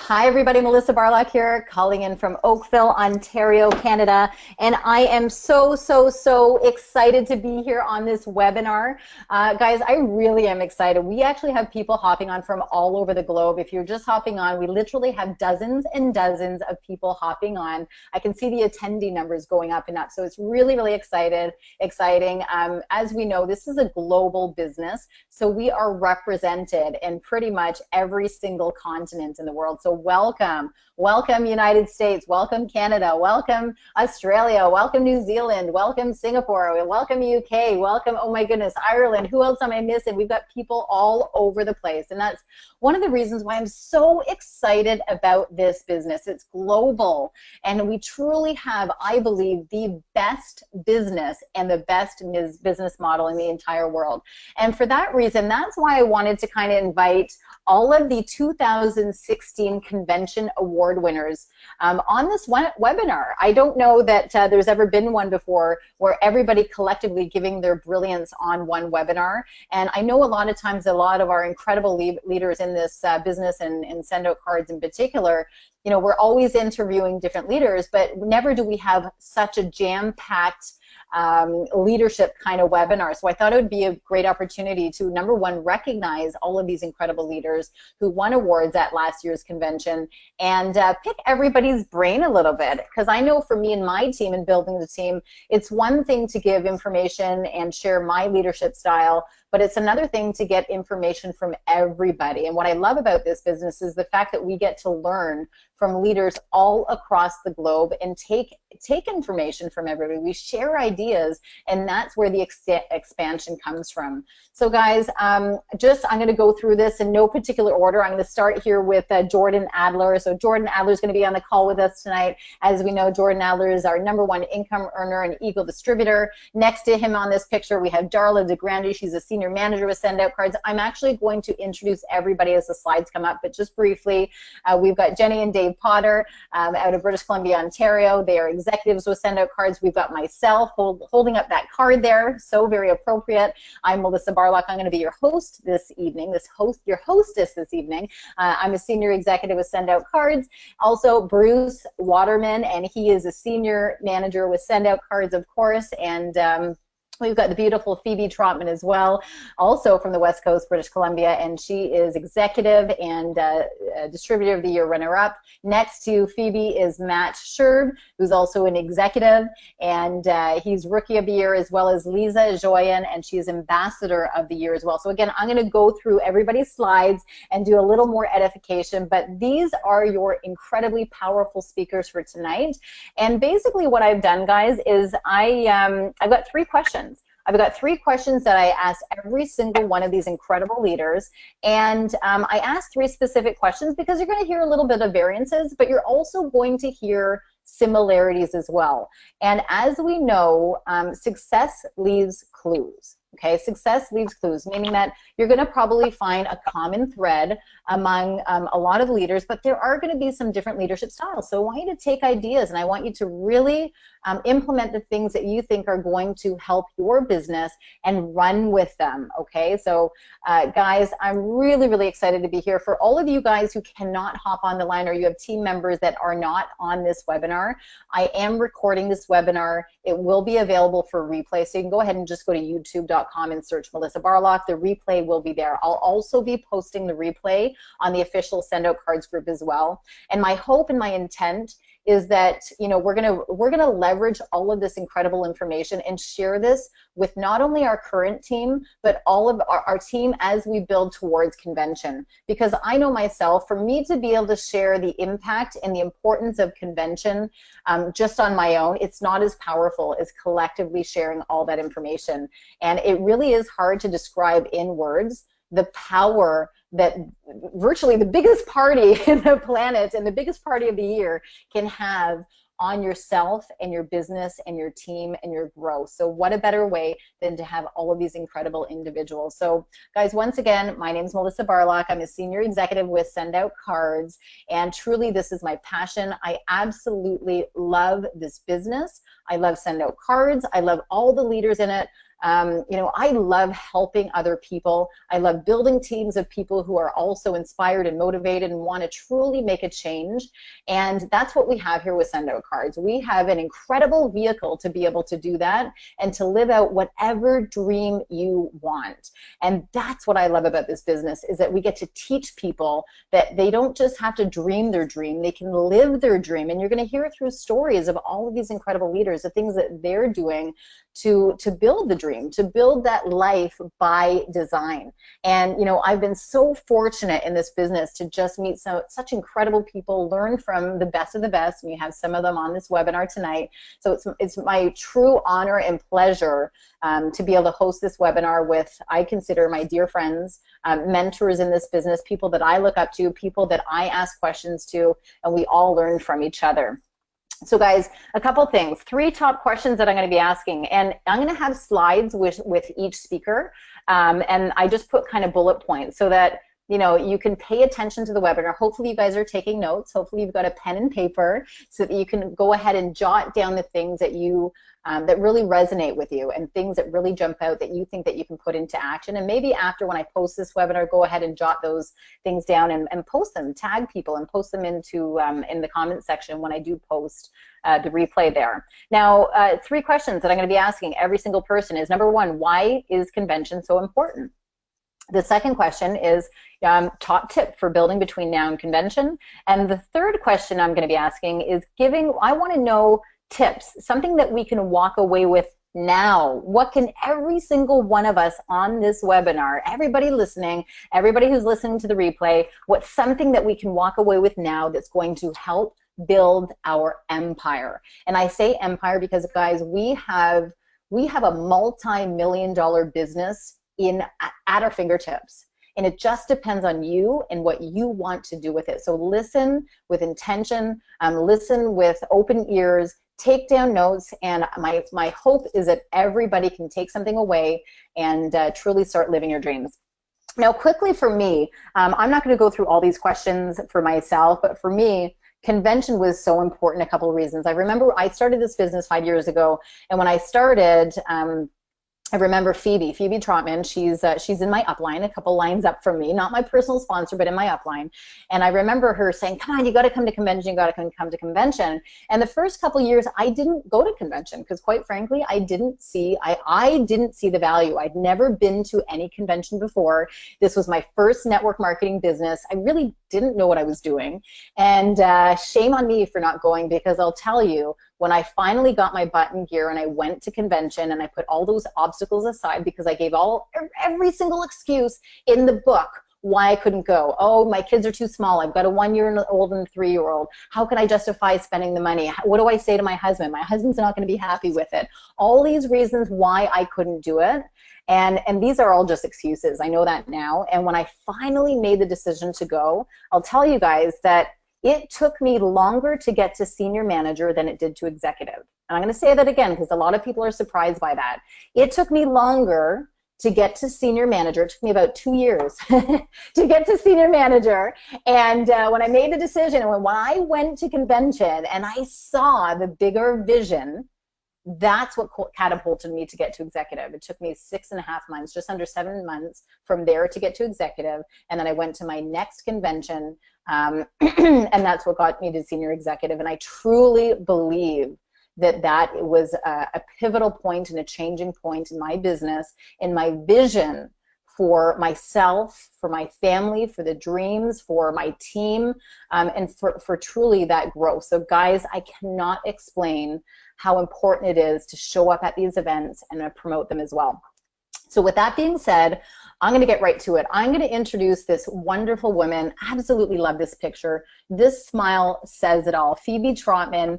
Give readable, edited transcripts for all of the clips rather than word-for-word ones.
Hi everybody, Melissa Barlock here, calling in from Oakville, Ontario, Canada, and I am so excited to be here on this webinar. Guys, I really am excited. We actually have people hopping on from all over the globe. If you're just hopping on, we literally have dozens and dozens of people hopping on. I can see the attendee numbers going up and up, so it's really exciting. As we know, this is a global business, so we are represented in pretty much every single continent in the world. So welcome United States, welcome Canada, welcome Australia, welcome New Zealand, welcome Singapore, welcome UK, welcome, oh my goodness, Ireland. Who else am I missing? We've got people all over the place, and that's one of the reasons why I'm so excited about this business. It's global, and we truly have, I believe, the best business and the best business model in the entire world. And for that reason, that's why I wanted to kind of invite all of the 2016 convention award winners on this webinar. I don't know that there's ever been one before where everybody collectively giving their brilliance on one webinar. And I know a lot of times a lot of our incredible leaders in this business and SendOutCards in particular, you know, we're always interviewing different leaders, but never do we have such a jam-packed leadership kind of webinar. So I thought it would be a great opportunity to, number one, recognize all of these incredible leaders who won awards at last year's convention and pick everybody's brain a little bit. Because I know for me and my team and building the team, it's one thing to give information and share my leadership style, but it's another thing to get information from everybody. And what I love about this business is the fact that we get to learn from leaders all across the globe and take information from everybody. We share ideas, and that's where the expansion comes from. So guys, I'm going to go through this in no particular order. I'm going to start here with Jordan Adler. So Jordan Adler is going to be on the call with us tonight. As we know, Jordan Adler is our #1 income earner and Eagle distributor. Next to him on this picture, we have Darla DeGrande. She's a senior manager with SendOutCards. I'm actually going to introduce everybody as the slides come up, but just briefly, we've got Jenny and Dave Potter out of British Columbia, Ontario. They are executives with SendOutCards. We've got myself holding up that card there, so very appropriate. I'm Melissa Barlock. I'm going to be your host this evening, your hostess this evening. I'm a senior executive with SendOutCards. Also, Bruce Waterman, and he is a senior manager with SendOutCards, of course, and we've got the beautiful Phoebe Trotman as well, also from the West Coast, British Columbia, and she is executive and distributor of the year runner-up. Next to Phoebe is Matt Sherb, who's also an executive, and he's rookie of the year, as well as Lisa Joyen, and she's ambassador of the year as well. So again, I'm going to go through everybody's slides and do a little more edification, but these are your incredibly powerful speakers for tonight. And basically what I've done, guys, is I've got 3 questions. I've got 3 questions that I ask every single one of these incredible leaders, and I asked 3 specific questions because you're going to hear a little bit of variances, but you're also going to hear similarities as well. And as we know, success leaves clues. Okay, success leaves clues, meaning that you're going to probably find a common thread among a lot of leaders, but there are going to be some different leadership styles. So I want you to take ideas, and I want you to really implement the things that you think are going to help your business and run with them. Okay, so guys, I'm really excited to be here. For all of you guys who cannot hop on the line, or you have team members that are not on this webinar, I am recording this webinar. It will be available for replay, so you can go ahead and just go to youtube.com and search Melissa Barlock. The replay will be there. I'll also be posting the replay on the official SendOutCards group as well. And my hope and my intent is that, you know, we're gonna leverage all of this incredible information and share this with not only our current team, but all of our team as we build towards convention. Because I know myself, for me to be able to share the impact and the importance of convention just on my own, it's not as powerful as collectively sharing all that information. And it really is hard to describe in words the power that virtually the biggest party in the planet and the biggest party of the year can have on yourself and your business and your team and your growth. So what a better way than to have all of these incredible individuals. So guys, once again, my name is Melissa Barlock. I'm a senior executive with SendOutCards, and truly this is my passion. I absolutely love this business. I love SendOutCards. I love all the leaders in it. You know, I love helping other people. I love building teams of people who are also inspired and motivated and want to truly make a change. And that's what we have here with SendOutCards. We have an incredible vehicle to be able to do that and to live out whatever dream you want. And that's what I love about this business, is that we get to teach people that they don't just have to dream their dream, they can live their dream. And you're going to hear through stories of all of these incredible leaders, the things that they're doing to build the dream, to build that life by design. And you know, I've been so fortunate in this business to just meet such incredible people, learn from the best of the best. We have some of them on this webinar tonight. So it's my true honor and pleasure to be able to host this webinar with, I consider, my dear friends, mentors in this business, people that I look up to, people that I ask questions to, and we all learn from each other. So guys, a couple things, 3 top questions that I'm going to be asking, and I'm going to have slides with each speaker, and I just put kind of bullet points so that, you know, you can pay attention to the webinar. Hopefully you guys are taking notes. Hopefully you've got a pen and paper so that you can go ahead and jot down the things that you that really resonate with you, and things that really jump out that you think that you can put into action. And maybe after, when I post this webinar, go ahead and jot those things down and post them, tag people and post them into in the comment section when I do post the replay there. Now, 3 questions that I'm going to be asking every single person is, number 1, why is convention so important? The second question is top tip for building between now and convention. And the third question I'm going to be asking is I want to know tips, something that we can walk away with now. What can every single one of us on this webinar, everybody listening, everybody who's listening to the replay, what's something that we can walk away with now that's going to help build our empire? And I say empire because, guys, we have a multi-million-dollar business at our fingertips. And it just depends on you and what you want to do with it. So listen with intention, listen with open ears, take down notes, and my hope is that everybody can take something away and truly start living your dreams. Now, quickly for me, I'm not going to go through all these questions for myself, but for me, convention was so important, a couple of reasons. I remember I started this business 5 years ago, and when I started, I remember Phoebe Trotman. She's in my upline, a couple lines up from me, not my personal sponsor, but in my upline. And I remember her saying, "Come on, you got to come to convention. You got to come to convention." And the first couple years, I didn't go to convention because, quite frankly, I didn't see the value. I'd never been to any convention before. This was my first network marketing business. I really didn't know what I was doing, and shame on me for not going, because I'll tell you, when I finally got my butt in gear and I went to convention and I put all those obstacles aside, because I gave every single excuse in the book why I couldn't go. Oh, my kids are too small. I've got a 1-year-old and a 3-year-old. How can I justify spending the money? What do I say to my husband? My husband's not going to be happy with it. All these reasons why I couldn't do it. And these are all just excuses. I know that now. And when I finally made the decision to go, I'll tell you guys that it took me longer to get to senior manager than it did to executive. And I'm going to say that again because a lot of people are surprised by that. It took me longer to get to senior manager. It took me about 2 years to get to senior manager. And when I made the decision, and when I went to convention and I saw the bigger vision, that's what catapulted me to get to executive. It took me 6.5 months, just under 7 months from there to get to executive. And then I went to my next convention, and that's what got me to senior executive. And I truly believe that that was a pivotal point and a changing point in my business, in my vision for myself, for my family, for the dreams, for my team, and for truly that growth. So guys, I cannot explain how important it is to show up at these events and promote them as well. So with that being said, I'm going to get right to it. I'm going to introduce this wonderful woman. Absolutely love this picture. This smile says it all. Phoebe Trotman,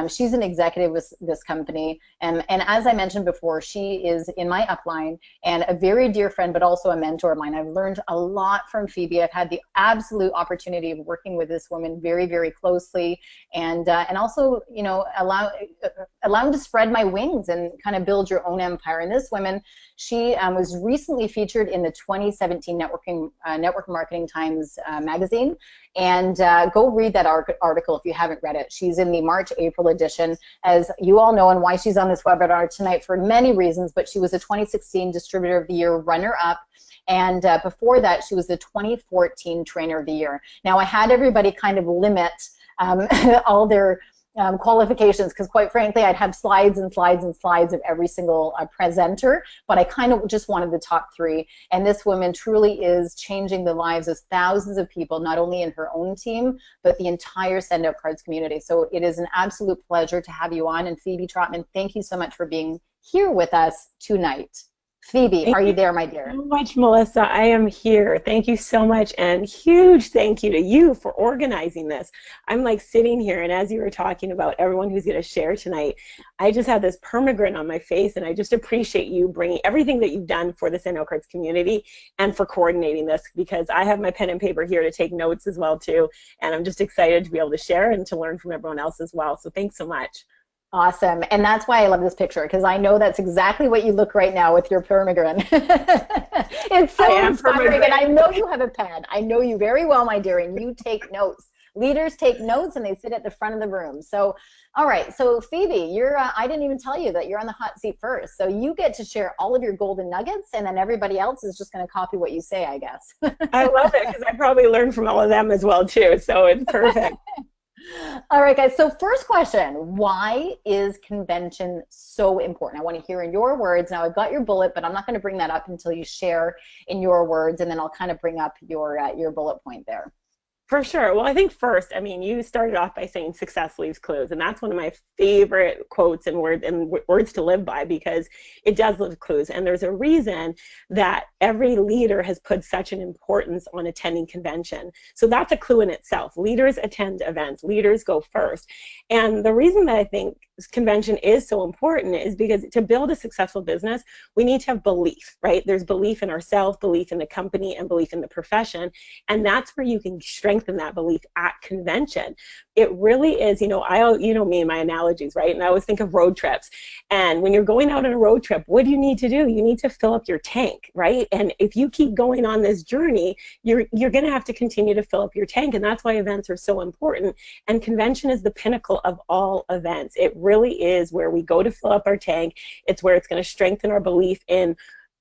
she's an executive with this company. And as I mentioned before, she is in my upline and a very dear friend, but also a mentor of mine. I've learned a lot from Phoebe. I've had the absolute opportunity of working with this woman very, very closely, and also, you know, allowing to spread my wings and kind of build your own empire. And this woman, she was recently featured in the 2017 Network Marketing Times magazine. And go read that article if you haven't read it. She's in the March-April edition, as you all know, and why she's on this webinar tonight for many reasons, but she was a 2016 Distributor of the Year runner-up. And before that, she was the 2014 Trainer of the Year. Now, I had everybody kind of limit all their qualifications, because quite frankly, I'd have slides and slides and slides of every single presenter, but I kind of just wanted the top 3. And this woman truly is changing the lives of thousands of people, not only in her own team, but the entire SendOutCards community. So it is an absolute pleasure to have you on. And Phoebe Trotman, thank you so much for being here with us tonight. Phoebe, are you there, my dear? Thank you so much, Melissa. I am here. Thank you so much, and huge thank you to you for organizing this. I'm like sitting here, and as you were talking about everyone who's going to share tonight, I just had this permagrin on my face, and I just appreciate you bringing everything that you've done for the SendOutCards community and for coordinating this, because I have my pen and paper here to take notes as well too, and I'm just excited to be able to share and to learn from everyone else as well. So thanks so much. Awesome. And that's why I love this picture, because I know that's exactly what you look right now with your permagrin. It's so inspiring, and I know you have a pen. I know you very well, my dear, and you take notes. Leaders take notes, and they sit at the front of the room. So, all right. So, Phoebe, you're, I didn't even tell you that you're on the hot seat first. So you get to share all of your golden nuggets, and then everybody else is just going to copy what you say, I guess. I love it, because I probably learned from all of them as well, too. So it's perfect. All right, guys, so first question, why is convention so important? I want to hear in your words. Now, I've got your bullet, but I'm not going to bring that up until you share in your words, and then I'll kind of bring up your bullet point there. For sure. Well, I think first, I mean, you started off by saying success leaves clues, and that's one of my favorite quotes and words to live by, because it does leave clues. And there's a reason that every leader has put such an importance on attending convention. So that's a clue in itself. Leaders attend events. Leaders go first. And the reason that I think convention is so important is because to build a successful business, we need to have belief, right? There's belief in ourselves, belief in the company, and belief in the profession. And that's where you can strengthen that belief at convention. It really is, you know me and my analogies, right? And I always think of road trips. And when you're going out on a road trip, what do you need to do? You need to fill up your tank, right? And if you keep going on this journey, you're going to have to continue to fill up your tank. And that's why events are so important. And convention is the pinnacle of all events. It really is where we go to fill up our tank. It's where it's going to strengthen our belief in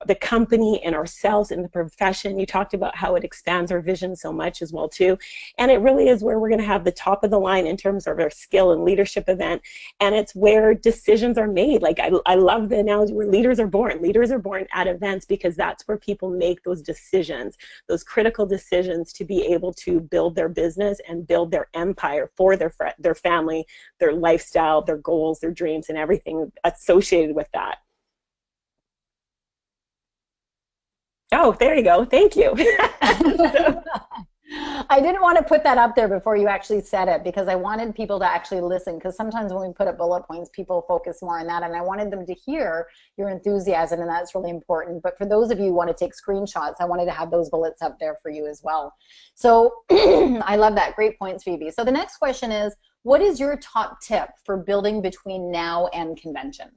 the company and ourselves in the profession. You talked about how it expands our vision so much as well too. And it really is where we're going to have the top of the line in terms of our skill and leadership event. And it's where decisions are made. Like I love the analogy where leaders are born. Leaders are born at events, because that's where people make those decisions, those critical decisions to be able to build their business and build their empire for their family, their lifestyle, their goals, their dreams, and everything associated with that. Oh, there you go. Thank you. I didn't want to put that up there before you actually said it, because I wanted people to actually listen, because sometimes when we put up bullet points, people focus more on that, and I wanted them to hear your enthusiasm, and that's really important. But for those of you who want to take screenshots, I wanted to have those bullets up there for you as well. So I love that. Great points, Phoebe. So the next question is, what is your top tip for building between now and convention?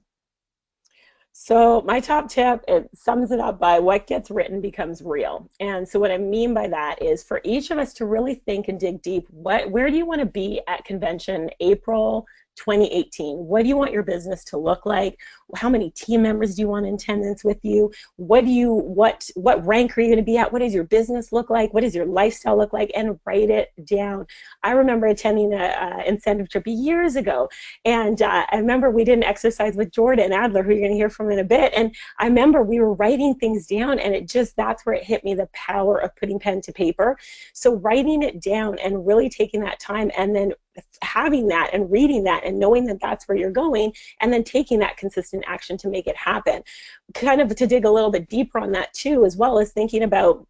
So my top tip, it sums it up by what gets written becomes real. And so what I mean by that is for each of us to really think and dig deep, where do you want to be at convention April 2018? What do you want your business to look like? How many team members do you want in attendance with you? What rank are you going to be at? What does your business look like? What does your lifestyle look like? And write it down. I remember attending an incentive trip years ago, and I remember we did an exercise with Jordan Adler, who you're going to hear from in a bit, and I remember we were writing things down, and that's where it hit me, the power of putting pen to paper. So writing it down and really taking that time, and then having that and reading that and knowing that that's where you're going, and then taking that consistent action to make it happen. Kind of to dig a little bit deeper on that too, as well as thinking about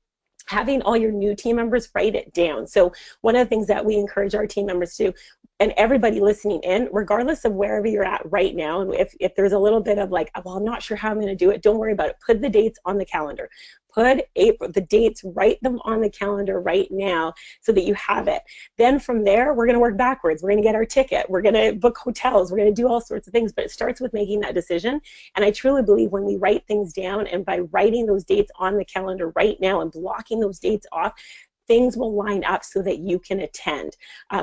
having all your new team members write it down. So one of the things that we encourage our team members to do, and everybody listening in, regardless of wherever you're at right now, and if there's a little bit of like, well, I'm not sure how I'm going to do it, don't worry about it. Put the dates on the calendar. Put the dates, write them on the calendar right now so that you have it. Then from there, we're going to work backwards. We're going to get our ticket. We're going to book hotels. We're going to do all sorts of things, but it starts with making that decision. And I truly believe when we write things down, and by writing those dates on the calendar right now and blocking those dates off, things will line up so that you can attend.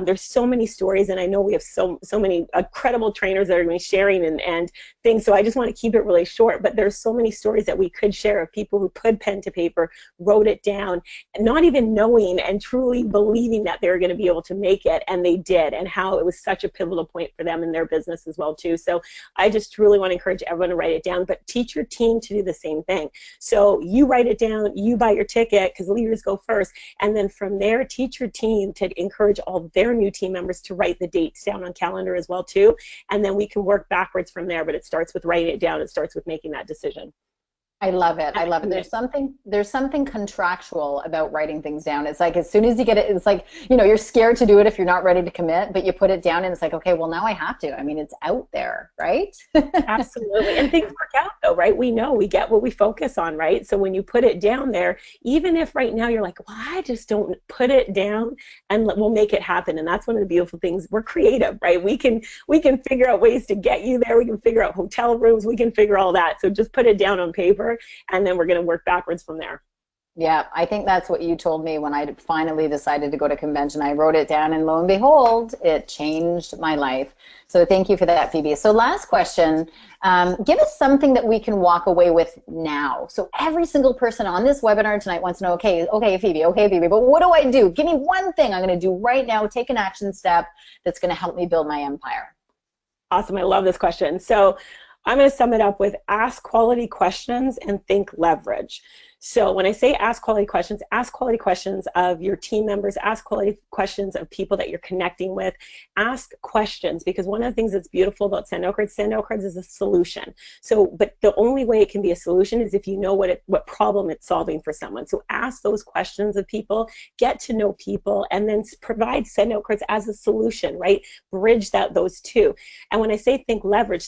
There's so many stories, and I know we have so many incredible trainers that are going to be sharing and things, so I just want to keep it really short, but there's so many stories that we could share of people who put pen to paper, wrote it down, not even knowing and truly believing that they were going to be able to make it, and they did, and how it was such a pivotal point for them in their business as well too. So I just truly want to encourage everyone to write it down, but teach your team to do the same thing. So you write it down, you buy your ticket, because leaders go first, and then from there, teach your team to encourage all their new team members to write the dates down on calendar as well too, and then we can work backwards from there, but it starts with writing it down. It starts with making that decision. I love it. I love it. There's something contractual about writing things down. It's like as soon as you get it, it's like, you know, you're scared to do it if you're not ready to commit, but you put it down and it's like, okay, well now I have to. I mean, it's out there, right? Absolutely. And things work out though, right? We know we get what we focus on, right? So when you put it down there, even if right now you're like, well, I just don't, put it down and we'll make it happen. And that's one of the beautiful things. We're creative, right? We can figure out ways to get you there. We can figure out hotel rooms. We can figure all that. So just put it down on paper, and then we're going to work backwards from there. Yeah, I think that's what you told me when I finally decided to go to convention. I wrote it down, and lo and behold, it changed my life. So thank you for that, Phoebe. So last question, give us something that we can walk away with now. So every single person on this webinar tonight wants to know, okay, Phoebe, but what do I do? Give me one thing I'm going to do right now, take an action step that's going to help me build my empire. Awesome, I love this question. So I'm going to sum it up with ask quality questions and think leverage. So when I say ask quality questions of your team members, ask quality questions of people that you're connecting with, ask questions, because one of the things that's beautiful about SendOutCards is a solution. So, but the only way it can be a solution is if you know what problem it's solving for someone. So ask those questions of people, get to know people, and then provide SendOutCards as a solution, right? Bridge those two. And when I say think leverage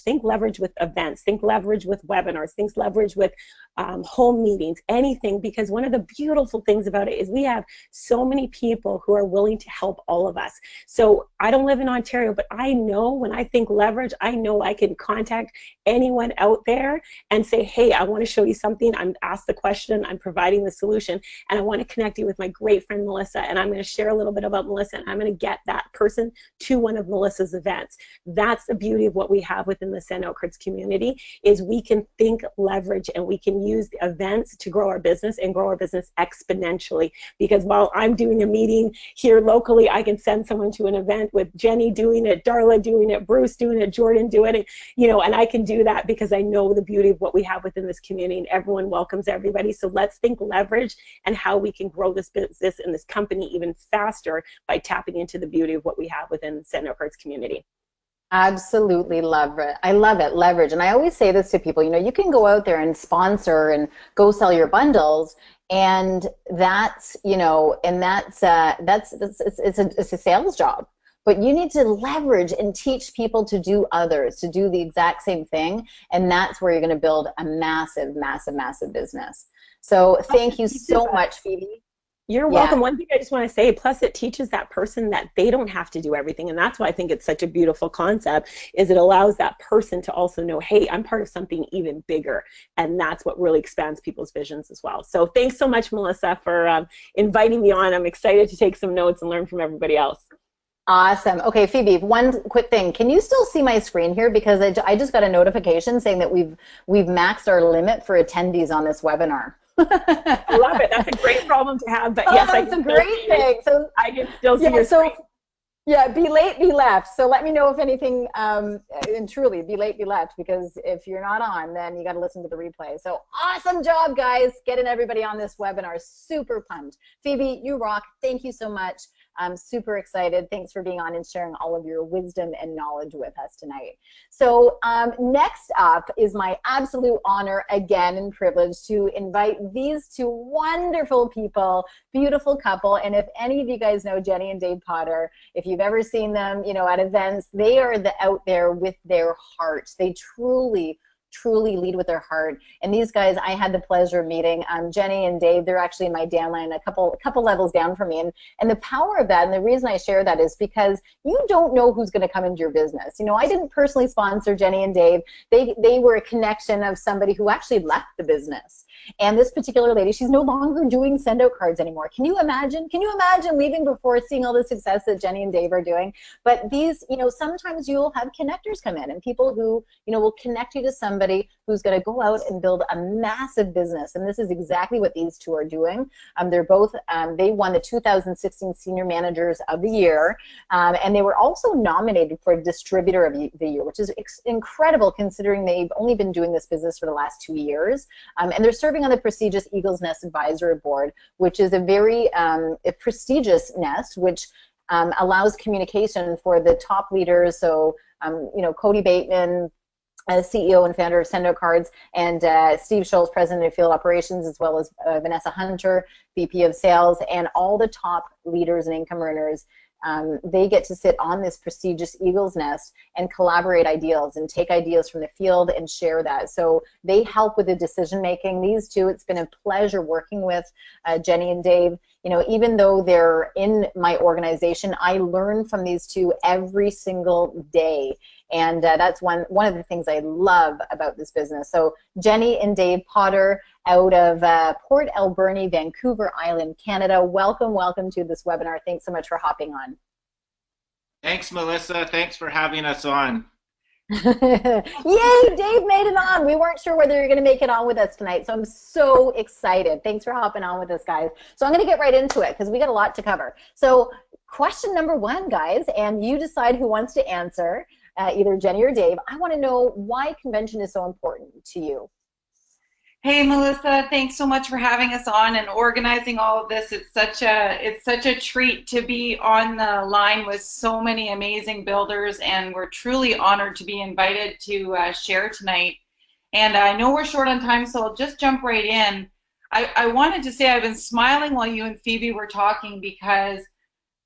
with events, think leverage with webinars, think leverage with home meetings, anything, because one of the beautiful things about it is we have so many people who are willing to help all of us. So I don't live in Ontario, but I know when I think leverage, I know I can contact anyone out there and say, hey, I want to show you something. I'm asked the question, I'm providing the solution, and I want to connect you with my great friend Melissa, and I'm going to share a little bit about Melissa, and I'm going to get that person to one of Melissa's events. That's the beauty of what we have within the SendOutCards community, is we can think leverage, and we can use the events to grow our business and grow our business exponentially. Because while I'm doing a meeting here locally, I can send someone to an event with Jenny doing it, Darla doing it, Bruce doing it, Jordan doing it, you know, and I can do that because I know the beauty of what we have within this community, and everyone welcomes everybody. So let's think leverage and how we can grow this business and this company even faster by tapping into the beauty of what we have within the SendOutCards community. Absolutely love it. I love it, leverage. And I always say this to people, you know, you can go out there and sponsor and go sell your bundles, and that's, you know, and it's a sales job. But you need to leverage and teach people to do others, to do the exact same thing, and that's where you're going to build a massive, massive, massive business. So thank you so much, Phoebe. You're welcome. Yeah. One thing I just want to say, plus it teaches that person that they don't have to do everything. And that's why I think it's such a beautiful concept, is it allows that person to also know, hey, I'm part of something even bigger. And that's what really expands people's visions as well. So thanks so much, Melissa, for inviting me on. I'm excited to take some notes and learn from everybody else. Awesome. Okay, Phoebe, one quick thing. Can you still see my screen here? Because I just got a notification saying that we've maxed our limit for attendees on this webinar. I love it. That's a great problem to have. But yes, that's a great thing. So I can still see your screen. Yeah, be late, be left. So let me know if anything, and truly, be late, be left, because if you're not on, then you got to listen to the replay. So awesome job, guys, getting everybody on this webinar. Super pumped. Phoebe, you rock. Thank you so much. I'm super excited. Thanks for being on and sharing all of your wisdom and knowledge with us tonight. So next up is my absolute honor again and privilege to invite these two wonderful people, beautiful couple. And if any of you guys know Jenny and Dave Potter, if you've ever seen them, you know, at events, they are out there with their heart. They truly lead with their heart. And these guys, I had the pleasure of meeting. Jenny and Dave, they're actually in my downline, a couple levels down from me. And the power of that, and the reason I share that is because you don't know who's going to come into your business. You know, I didn't personally sponsor Jenny and Dave. They were a connection of somebody who actually left the business. And this particular lady, she's no longer doing SendOutCards anymore. Can you imagine? Can you imagine leaving before seeing all the success that Jenny and Dave are doing? But these, you know, sometimes you'll have connectors come in and people who, you know, will connect you to somebody who's going to go out and build a massive business. And this is exactly what these two are doing. They're both, they won the 2016 Senior Managers of the Year. And they were also nominated for Distributor of the Year, which is incredible considering they've only been doing this business for the last 2 years. And they're serving on the prestigious Eagle's Nest Advisory Board, which is a very prestigious nest, which allows communication for the top leaders. So, you know, Cody Bateman, CEO and founder of SendOutCards, and Steve Schultz, President of Field Operations, as well as Vanessa Hunter, VP of Sales, and all the top leaders and income earners. They get to sit on this prestigious Eagle's Nest and collaborate ideas and take ideas from the field and share that. So they help with the decision making. These two, it's been a pleasure working with Jenny and Dave. You know, even though they're in my organization, I learn from these two every single day. And that's one of the things I love about this business. So Jenny and Dave Potter out of Port Alberni, Vancouver Island, Canada. Welcome to this webinar. Thanks so much for hopping on. Thanks, Melissa. Thanks for having us on. Yay, Dave made it on. We weren't sure whether you're going to make it on with us tonight, so I'm so excited. Thanks for hopping on with us, guys. So I'm going to get right into it because we got a lot to cover. So question number one, guys, and you decide who wants to answer. Either Jenny or Dave, I want to know why convention is so important to you. Hey, Melissa, thanks so much for having us on and organizing all of this. It's such a treat to be on the line with so many amazing builders, and we're truly honored to be invited to share tonight. And I know we're short on time, so I'll just jump right in. I wanted to say I've been smiling while you and Phoebe were talking because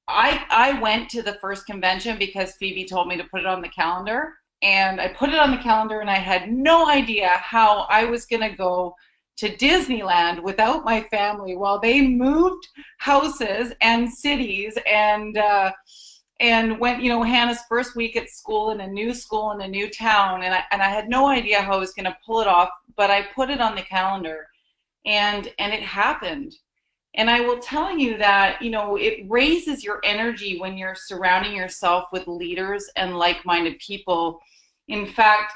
I went to the first convention because Phoebe told me to put it on the calendar, and I put it on the calendar and I had no idea how I was going to go to Disneyland without my family while they moved houses and cities and went, you know, Hannah's first week at school in a new town, and I had no idea how I was going to pull it off, but I put it on the calendar and it happened. And I will tell you that, you know, it raises your energy when you're surrounding yourself with leaders and like-minded people. In fact,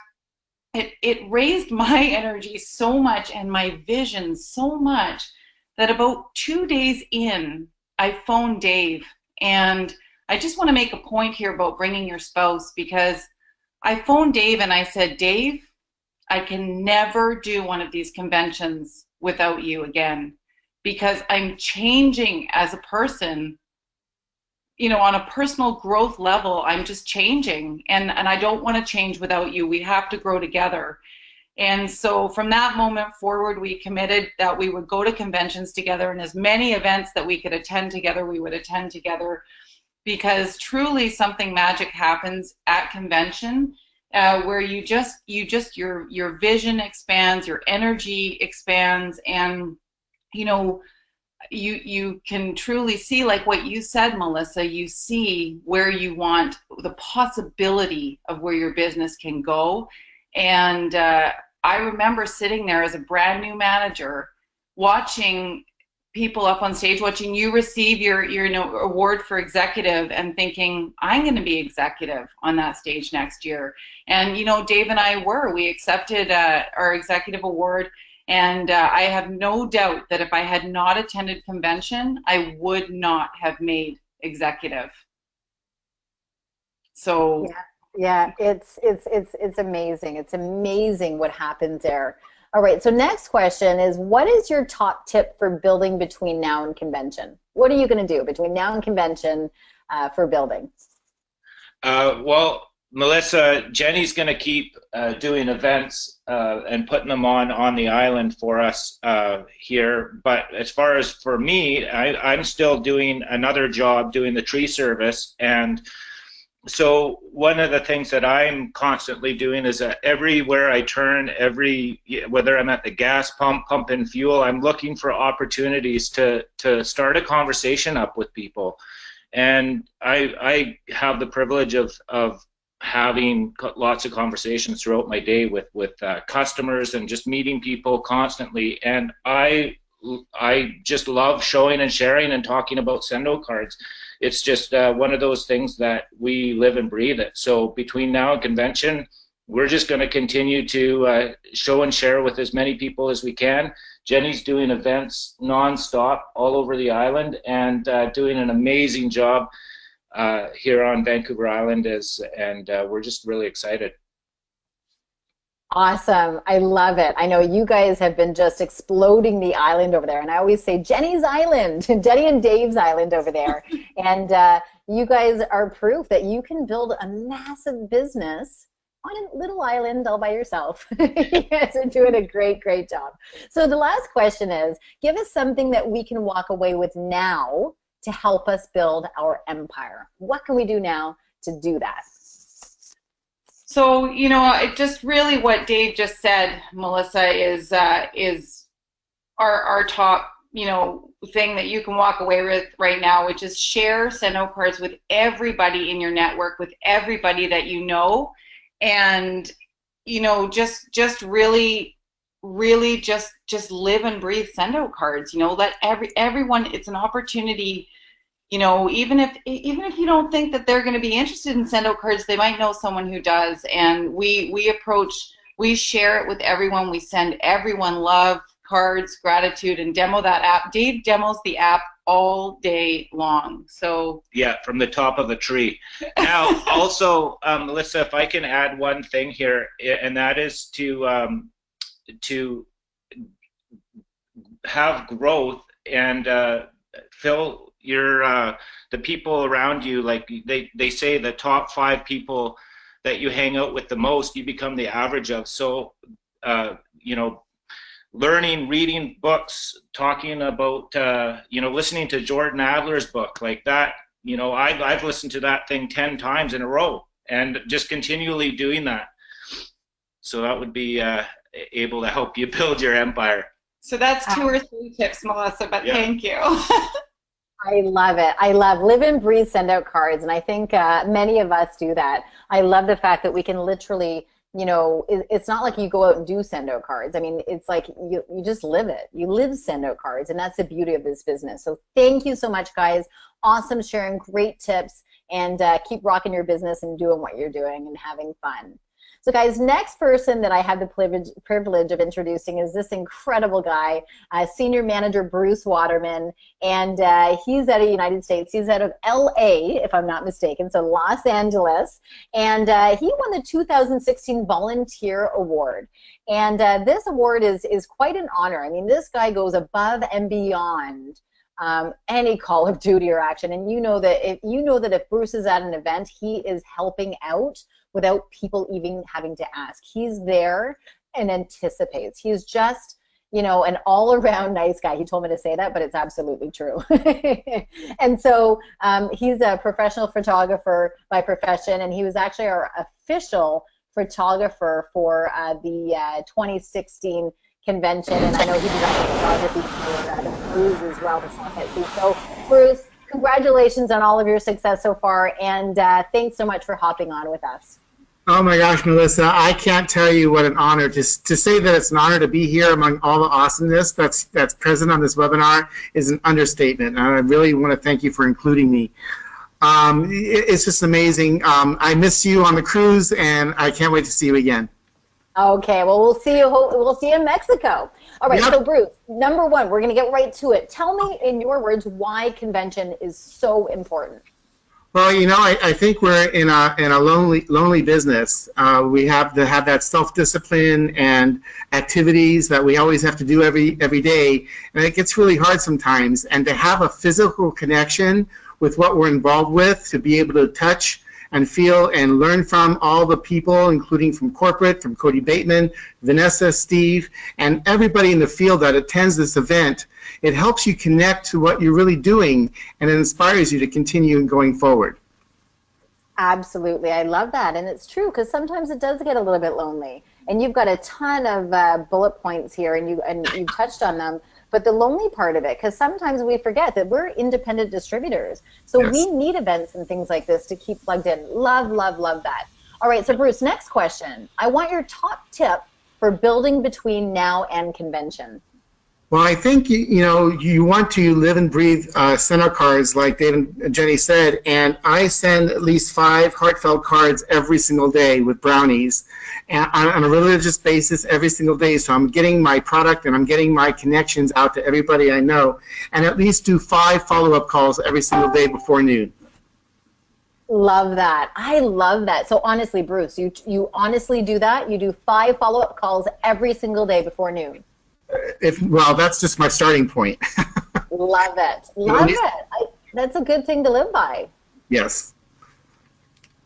it raised my energy so much and my vision so much that about 2 days in, I phoned Dave. And I just want to make a point here about bringing your spouse, because I phoned Dave and I said, Dave, I can never do one of these conventions without you again, because I'm changing as a person, you know, on a personal growth level. I'm just changing, and I don't want to change without you. We have to grow together. And so from that moment forward, we committed that we would go to conventions together, and as many events that we could attend together, we would attend together, because truly something magic happens at convention where your vision expands, your energy expands, and you know, you can truly see, like what you said, Melissa, you see where you want, the possibility of where your business can go. And I remember sitting there as a brand new manager, watching people up on stage, watching you receive your award for executive, and thinking, I'm going to be executive on that stage next year. And, you know, Dave and we accepted our executive award. And I have no doubt that if I had not attended convention, I would not have made executive. So yeah, it's amazing. It's amazing what happens there. All right, so next question is, what is your top tip for building between now and convention? What are you going to do between now and convention for building? Well, Melissa, Jenny's going to keep doing events and putting them on the island for us here. But as far as for me, I'm still doing another job doing the tree service. And so one of the things that I'm constantly doing is that everywhere I turn, whether I'm at the gas pump, pumping fuel, I'm looking for opportunities to start a conversation up with people. And I have the privilege of having lots of conversations throughout my day with customers and just meeting people constantly. And I just love showing and sharing and talking about SendOutCards. It's just one of those things that we live and breathe it. So between now and convention, we're just going to continue to show and share with as many people as we can. Jenny's doing events nonstop all over the island and doing an amazing job here on Vancouver Island, and we're just really excited. Awesome. I love it. I know you guys have been just exploding the island over there. And I always say Jenny's Island, Jenny and Dave's Island over there. And you guys are proof that you can build a massive business on a little island all by yourself. You guys are doing a great, great job. So the last question is, give us something that we can walk away with now to help us build our empire. What can we do now to do that? So, you know, it just really what Dave just said, Melissa, is our top, you know, thing that you can walk away with right now, which is share SendOutCards with everybody in your network, with everybody that you know, and, you know, just really just live and breathe SendOutCards. You know, let everyone. It's an opportunity. You know, even if you don't think that they're going to be interested in SendOutCards, they might know someone who does. And we share it with everyone. We send everyone love, cards, gratitude, and demo that app. Dave demos the app all day long. So yeah, from the top of a tree. Now, also, Melissa, if I can add one thing here, and that is to have growth and fill the people around you, like they say the top 5 people that you hang out with the most, you become the average of. So you know, learning, reading books, talking about you know, listening to Jordan Adler's book like that, you know, I've listened to that thing 10 times in a row and just continually doing that. So that would be able to help you build your empire. So that's 2 or 3 tips, Melissa, but yeah. Thank you. I love it. I love live and breathe SendOutCards, and I think many of us do that. I love the fact that we can literally, you know, it's not like you go out and do SendOutCards. I mean, it's like you just live it. You live SendOutCards, and that's the beauty of this business. So thank you so much, guys. Awesome sharing, great tips, and keep rocking your business and doing what you're doing and having fun. So guys, next person that I have the privilege of introducing is this incredible guy, Senior Manager Bruce Waterman, and he's out of the United States. He's out of LA, if I'm not mistaken, so Los Angeles, and he won the 2016 Volunteer Award. And this award is quite an honor. I mean, this guy goes above and beyond any Call of Duty or action, and you know that if Bruce is at an event, he is helping out without people even having to ask. He's there and anticipates. He's just, you know, an all-around nice guy. He told me to say that, but it's absolutely true. And so he's a professional photographer by profession, and he was actually our official photographer for the 2016 convention, and I know he designed photography for the cruise as well. So Bruce, congratulations on all of your success so far, and thanks so much for hopping on with us. Oh my gosh, Melissa, I can't tell you what an honor. To say that it's an honor to be here among all the awesomeness that's present on this webinar is an understatement, and I really want to thank you for including me. It's just amazing. I miss you on the cruise, and I can't wait to see you again. Okay, well, we'll see you in Mexico. All right, Yep. So Bruce, number one, we're going to get right to it. Tell me in your words why convention is so important. Well, I think we're in a lonely business. We have to have that self-discipline and activities that we always have to do every day, and it gets really hard sometimes. And to have a physical connection with what we're involved with, to be able to touch and feel and learn from all the people, including from corporate, from Cody Bateman, Vanessa, Steve, and everybody in the field that attends this event, it helps you connect to what you're really doing, and it inspires you to continue going forward. Absolutely. I love that. And it's true, because sometimes it does get a little bit lonely. And you've got a ton of bullet points here, and you touched on them. But the lonely part of it, because sometimes we forget that we're independent distributors. So Yes. we need events and things like this to keep plugged in. Love, love, love that. All right, so Bruce, next question. I want your top tip for building between now and convention. Well, I think you want to live and breathe SendOutCards, like Dave and Jenny said, and I send at least 5 heartfelt cards every single day with brownies, and on a religious basis every single day. So I'm getting my product and I'm getting my connections out to everybody I know, and at least do 5 follow-up calls every single day before noon. Love that. I love that. So honestly, Bruce, you honestly do that? You do 5 follow-up calls every single day before noon? Well, that's just my starting point. Love it. Love it. That's a good thing to live by. Yes.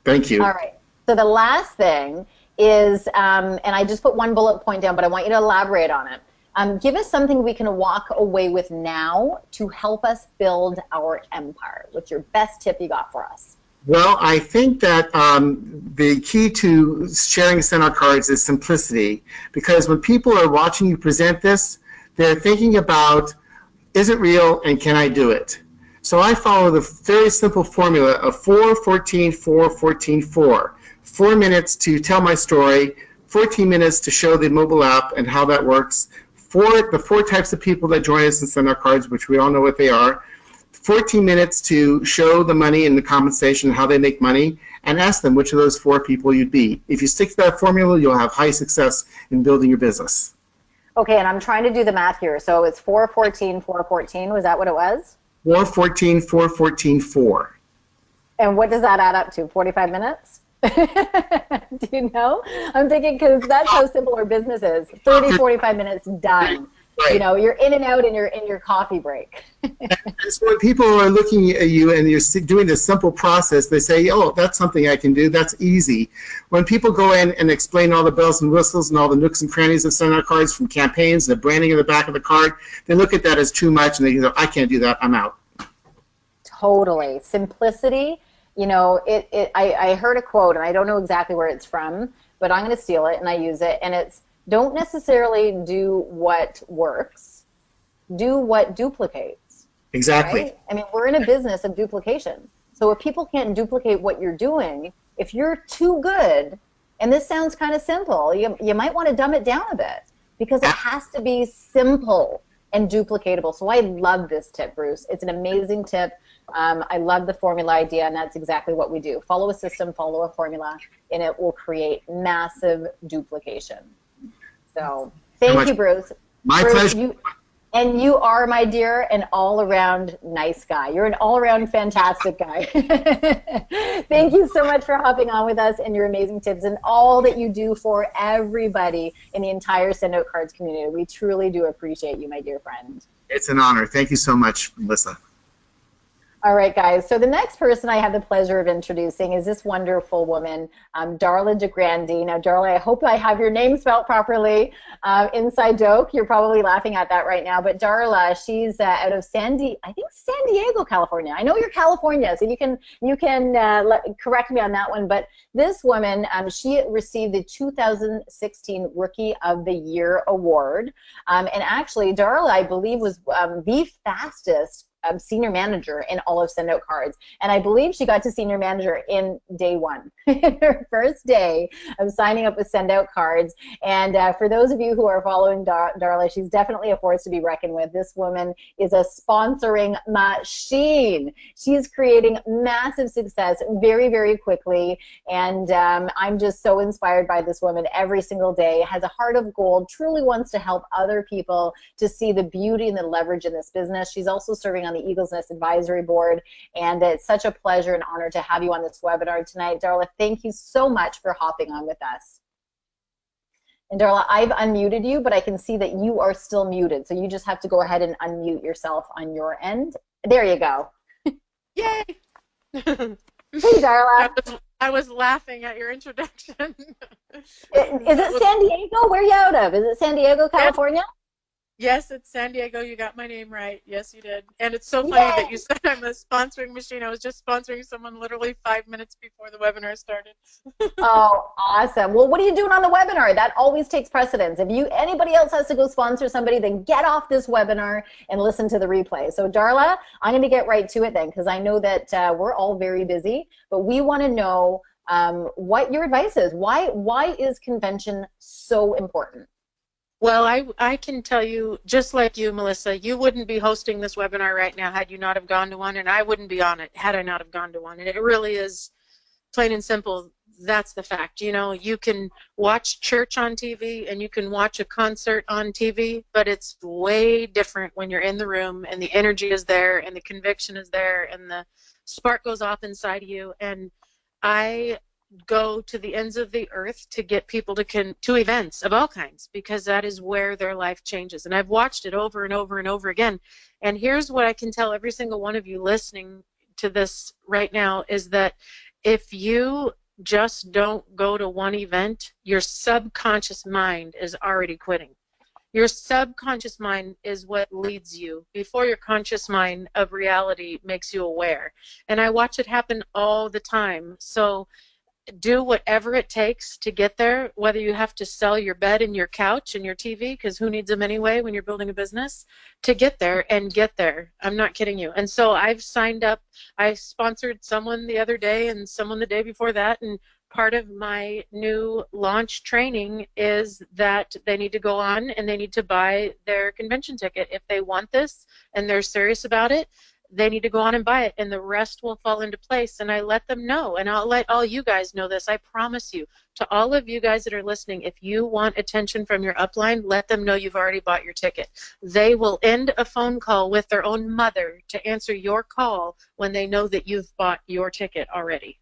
Thank you. All right. So the last thing is, and I just put one bullet point down, but I want you to elaborate on it. Give us something we can walk away with now to help us build our empire. What's your best tip you got for us? Well, I think that the key to sharing SendOutCards is simplicity, because when people are watching you present this, they're thinking about, is it real and can I do it? So I follow the very simple formula of 4, 14, 4, 14, 4. 4 minutes to tell my story, 14 minutes to show the mobile app and how that works, the 4 types of people that join us in SendOutCards, which we all know what they are, 14 minutes to show the money and the compensation and how they make money, and ask them which of those 4 people you'd be. If you stick to that formula, you'll have high success in building your business. Okay, and I'm trying to do the math here. So it's 4, 14, 4, 14. Was that what it was? 4, 14, 4, 14, 4. And what does that add up to? 45 minutes? Do you know? I'm thinking, because that's how simple our business is. 30, 45 minutes, done. Right. You're in and out in your coffee break. And so when people are looking at you and you're doing this simple process, they say, oh, that's something I can do. That's easy. When people go in and explain all the bells and whistles and all the nooks and crannies of SendOutCards, from campaigns, the branding in the back of the card, they look at that as too much and they go, I can't do that. I'm out. Totally. Simplicity. I heard a quote, and I don't know exactly where it's from, but I'm going to steal it and I use it, and it's, don't necessarily do what works, do what duplicates. Exactly. Right? I mean, we're in a business of duplication. So if people can't duplicate what you're doing, if you're too good, and this sounds kind of simple, you might want to dumb it down a bit, because it has to be simple and duplicatable. So I love this tip, Bruce. It's an amazing tip. I love the formula idea, and that's exactly what we do. Follow a system, follow a formula, and it will create massive duplication. So thank you, Bruce. My pleasure. You are, my dear, an all-around nice guy. You're an all-around fantastic guy. Thank you so much for hopping on with us and your amazing tips and all that you do for everybody in the entire SendOutCards community. We truly do appreciate you, my dear friend. It's an honor. Thank you so much, Melissa. All right, guys. So the next person I have the pleasure of introducing is this wonderful woman, Darla DeGrandi. Now, Darla, I hope I have your name spelled properly. Inside joke. You're probably laughing at that right now. But Darla, she's out of San Diego, California. I know you're California, so you can correct me on that one. But this woman, she received the 2016 Rookie of the Year award, and actually, Darla, I believe, was the fastest senior manager in all of SendOutCards, and I believe she got to senior manager in day 1, her first day of signing up with SendOutCards. And for those of you who are following Darla, she's definitely a force to be reckoned with. This woman is a sponsoring machine. She is creating massive success very, very quickly, and I'm just so inspired by this woman every single day. Has a heart of gold, truly wants to help other people to see the beauty and the leverage in this business. She's also serving on on the Eagles Nest Advisory Board, and it's such a pleasure and honor to have you on this webinar tonight. Darla, thank you so much for hopping on with us. And Darla, I've unmuted you, but I can see that you are still muted, so you just have to go ahead and unmute yourself on your end. There you go. Yay! Hey, Darla. I was laughing at your introduction. Is it San Diego? Where are you out of? Is it San Diego, California? Yes, it's San Diego. You got my name right. Yes, you did. And it's so funny that you said I'm a sponsoring machine. I was just sponsoring someone literally 5 minutes before the webinar started. Oh, awesome. Well, what are you doing on the webinar? That always takes precedence. If anybody else has to go sponsor somebody, then get off this webinar and listen to the replay. So, Darla, I'm going to get right to it then, because I know that we're all very busy, but we want to know what your advice is. Why is convention so important? Well, I can tell you, just like you, Melissa, you wouldn't be hosting this webinar right now had you not have gone to one, and I wouldn't be on it had I not have gone to one. And it really is plain and simple. That's the fact. You know, you can watch church on TV and you can watch a concert on TV, but it's way different when you're in the room and the energy is there and the conviction is there and the spark goes off inside of you. And I go to the ends of the earth to get people to events of all kinds, because that is where their life changes. And I've watched it over and over and over again. And here's what I can tell every single one of you listening to this right now is that if you just don't go to one event, your subconscious mind is already quitting. Your subconscious mind is what leads you before your conscious mind of reality makes you aware. And I watch it happen all the time. So do whatever it takes to get there, whether you have to sell your bed and your couch and your TV, because who needs them anyway when you're building a business, to get there and get there. I'm not kidding you. And so I've signed up. I sponsored someone the other day and someone the day before that, and part of my new launch training is that they need to go on and they need to buy their convention ticket. If they want this and they're serious about it, they need to go on and buy it, and the rest will fall into place. And I let them know, and I'll let all you guys know this. I promise you, to all of you guys that are listening, if you want attention from your upline, let them know you've already bought your ticket. They will end a phone call with their own mother to answer your call when they know that you've bought your ticket already.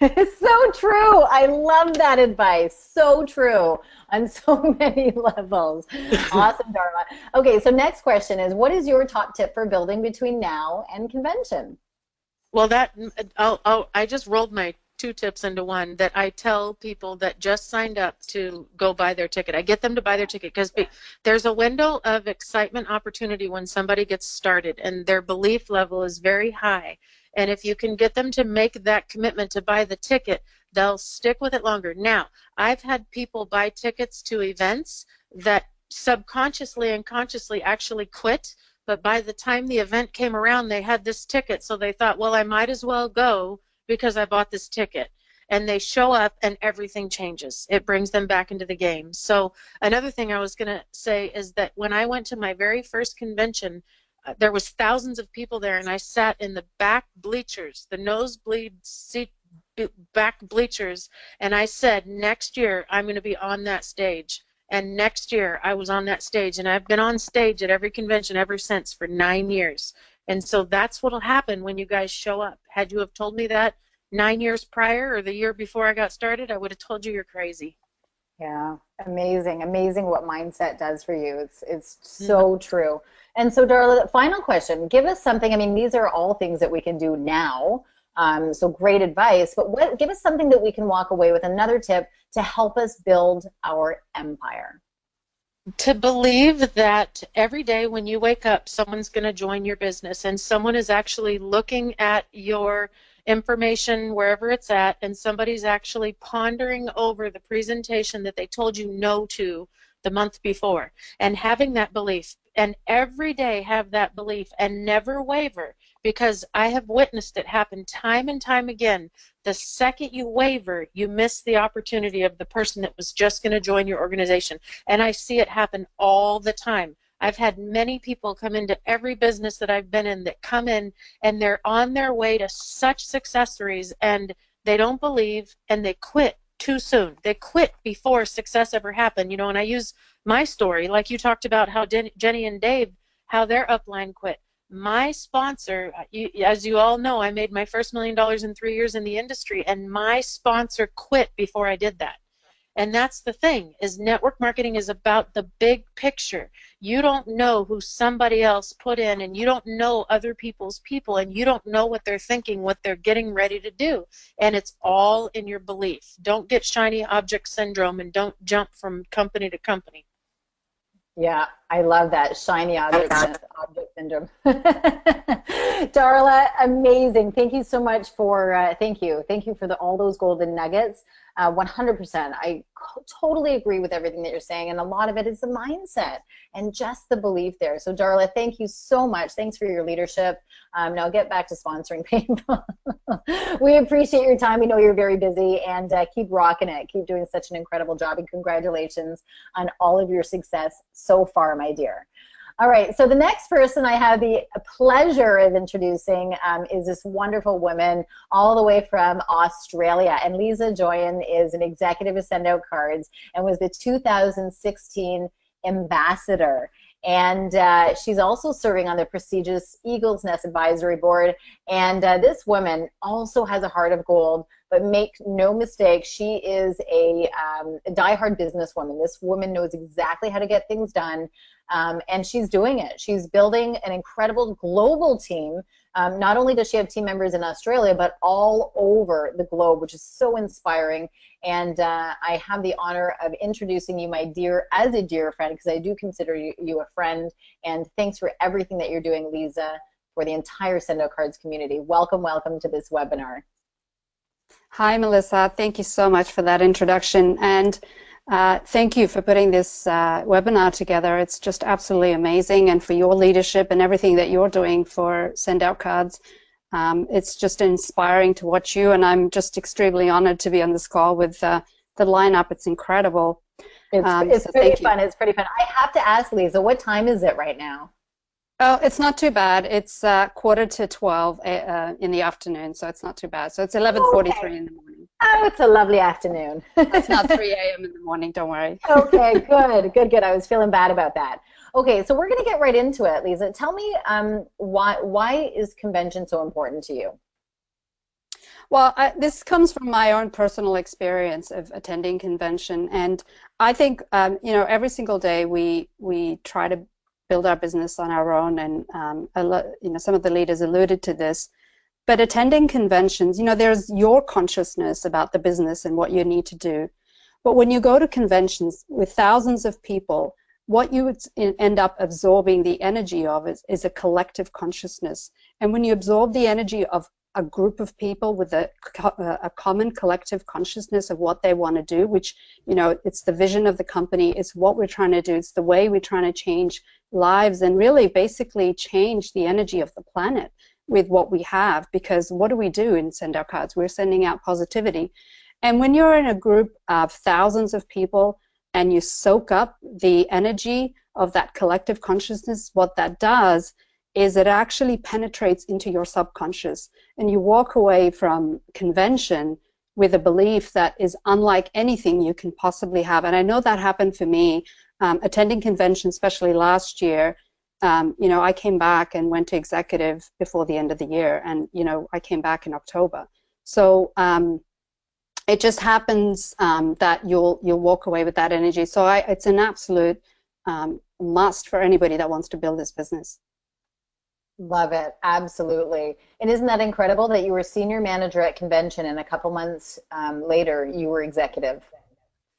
So true. I love that advice. So true on so many levels. Awesome, Darla. Okay, so next question is, what is your top tip for building between now and convention? Well, I just rolled my two tips into one that I tell people that just signed up to go buy their ticket. I get them to buy their ticket because there's a window of excitement opportunity when somebody gets started and their belief level is very high. And if you can get them to make that commitment to buy the ticket, they'll stick with it longer. Now, I've had people buy tickets to events that subconsciously and consciously actually quit, but by the time the event came around, they had this ticket, so they thought, well, I might as well go because I bought this ticket. And they show up and everything changes. It brings them back into the game. So another thing I was going to say is that when I went to my very first convention, there was thousands of people there, and I sat in the back bleachers, the nosebleed seat, back bleachers, and I said, next year I'm going to be on that stage. And next year I was on that stage, and I've been on stage at every convention ever since for 9 years. And so that's what will happen when you guys show up. Had you have told me that 9 years prior or the year before I got started, I would have told you you're crazy. Yeah, amazing, amazing what mindset does for you. It's so true. And so, Darla, final question. Give us something. I mean, these are all things that we can do now. So great advice. But give us something that we can walk away with, another tip to help us build our empire. To believe that every day when you wake up, someone's going to join your business and someone is actually looking at your information wherever it's at, and somebody's actually pondering over the presentation that they told you no to the month before, and having that belief, and every day have that belief and never waver, because I have witnessed it happen time and time again. The second you waver, you miss the opportunity of the person that was just going to join your organization, and I see it happen all the time. I've had many people come into every business that I've been in that come in and they're on their way to such successories and they don't believe and they quit too soon. They quit before success ever happened. You know, and I use my story, like you talked about how Jenny and Dave, how their upline quit. My sponsor, as you all know, I made my first $1 million in 3 years in the industry, and my sponsor quit before I did that. And that's the thing, is network marketing is about the big picture. You don't know who somebody else put in, and you don't know other people's people, and you don't know what they're thinking, what they're getting ready to do. And it's all in your belief. Don't get shiny object syndrome, and don't jump from company to company. Yeah, I love that shiny object syndrome. Darla, amazing. Thank you so much for thank you for all those golden nuggets. 100%. I totally agree with everything that you're saying, and a lot of it is the mindset and just the belief there. So, Darla, thank you so much. Thanks for your leadership. Now get back to sponsoring people. We appreciate your time. We know you're very busy, and keep rocking it. Keep doing such an incredible job, and congratulations on all of your success so far, my dear. All right, so the next person I have the pleasure of introducing is this wonderful woman all the way from Australia. And Lisa Joyen is an executive of SendOutCards and was the 2016 ambassador. And she's also serving on the prestigious Eagle's Nest Advisory Board. And this woman also has a heart of gold, but make no mistake, she is a diehard businesswoman. This woman knows exactly how to get things done, and she's doing it. She's building an incredible global team. Not only does she have team members in Australia, but all over the globe, which is so inspiring. And I have the honor of introducing you, my dear, as a dear friend, because I do consider you a friend. And thanks for everything that you're doing, Lisa, for the entire SendOutCards community. Welcome, welcome to this webinar. Hi, Melissa. Thank you so much for that introduction. And thank you for putting this webinar together. It's just absolutely amazing, and for your leadership and everything that you're doing for SendOutCards. It's just inspiring to watch you, and I'm just extremely honored to be on this call with the lineup. It's incredible. It's pretty fun. It's pretty fun. I have to ask, Lisa, what time is it right now? Oh, it's not too bad. It's 11:45 in the afternoon, so it's not too bad. So it's 11:43 in the morning. Oh, it's a lovely afternoon. It's not 3 a.m. in the morning, don't worry. Okay, good. I was feeling bad about that. Okay, so we're going to get right into it, Lisa. Tell me why is convention so important to you? Well, this comes from my own personal experience of attending convention, and I think every single day we try to build our business on our own, and some of the leaders alluded to this. But attending conventions, there's your consciousness about the business and what you need to do. But when you go to conventions with thousands of people, what you would end up absorbing the energy of is a collective consciousness. And when you absorb the energy of a group of people with a common collective consciousness of what they want to do, which, it's the vision of the company, it's what we're trying to do, it's the way we're trying to change lives and really basically change the energy of the planet with what we have. Because what do we do in SendOutCards? We're sending out positivity. And when you're in a group of thousands of people and you soak up the energy of that collective consciousness, what that does is it actually penetrates into your subconscious, and you walk away from convention with a belief that is unlike anything you can possibly have. And I know that happened for me attending convention, especially last year. I came back and went to executive before the end of the year, and I came back in October. So it just happens that you'll walk away with that energy. So it's an absolute must for anybody that wants to build this business. Love it, absolutely. And isn't that incredible that you were senior manager at convention and a couple months later you were executive?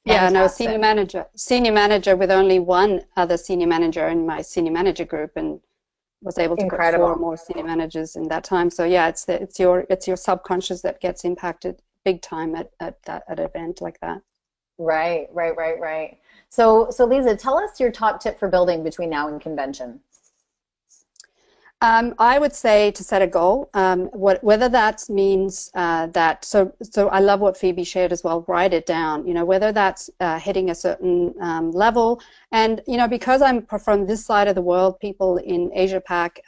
Yeah, no, senior manager with only one other senior manager in my senior manager group, and was able to get 4 more senior managers in that time. So yeah, it's your subconscious that gets impacted big time at an event like that. Right. So Lisa, tell us your top tip for building between now and convention. I would say to set a goal, whether that means that, so I love what Phoebe shared as well, write it down, whether that's hitting a certain level. And, because I'm from this side of the world, people in Asia Pac,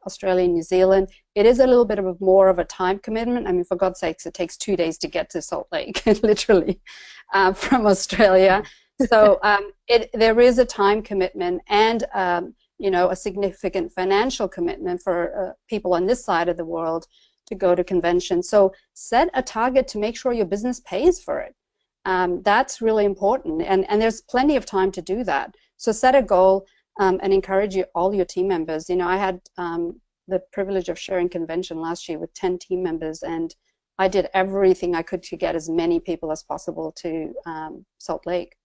Australia, New Zealand, it is a little bit of more of a time commitment. I mean, for God's sakes, it takes 2 days to get to Salt Lake, literally, from Australia. So there is a time commitment, and you know, a significant financial commitment for people on this side of the world to go to conventions. So set a target to make sure your business pays for it. That's really important, and there's plenty of time to do that. So set a goal and encourage all your team members. You know, I had the privilege of sharing convention last year with 10 team members, and I did everything I could to get as many people as possible to Salt Lake.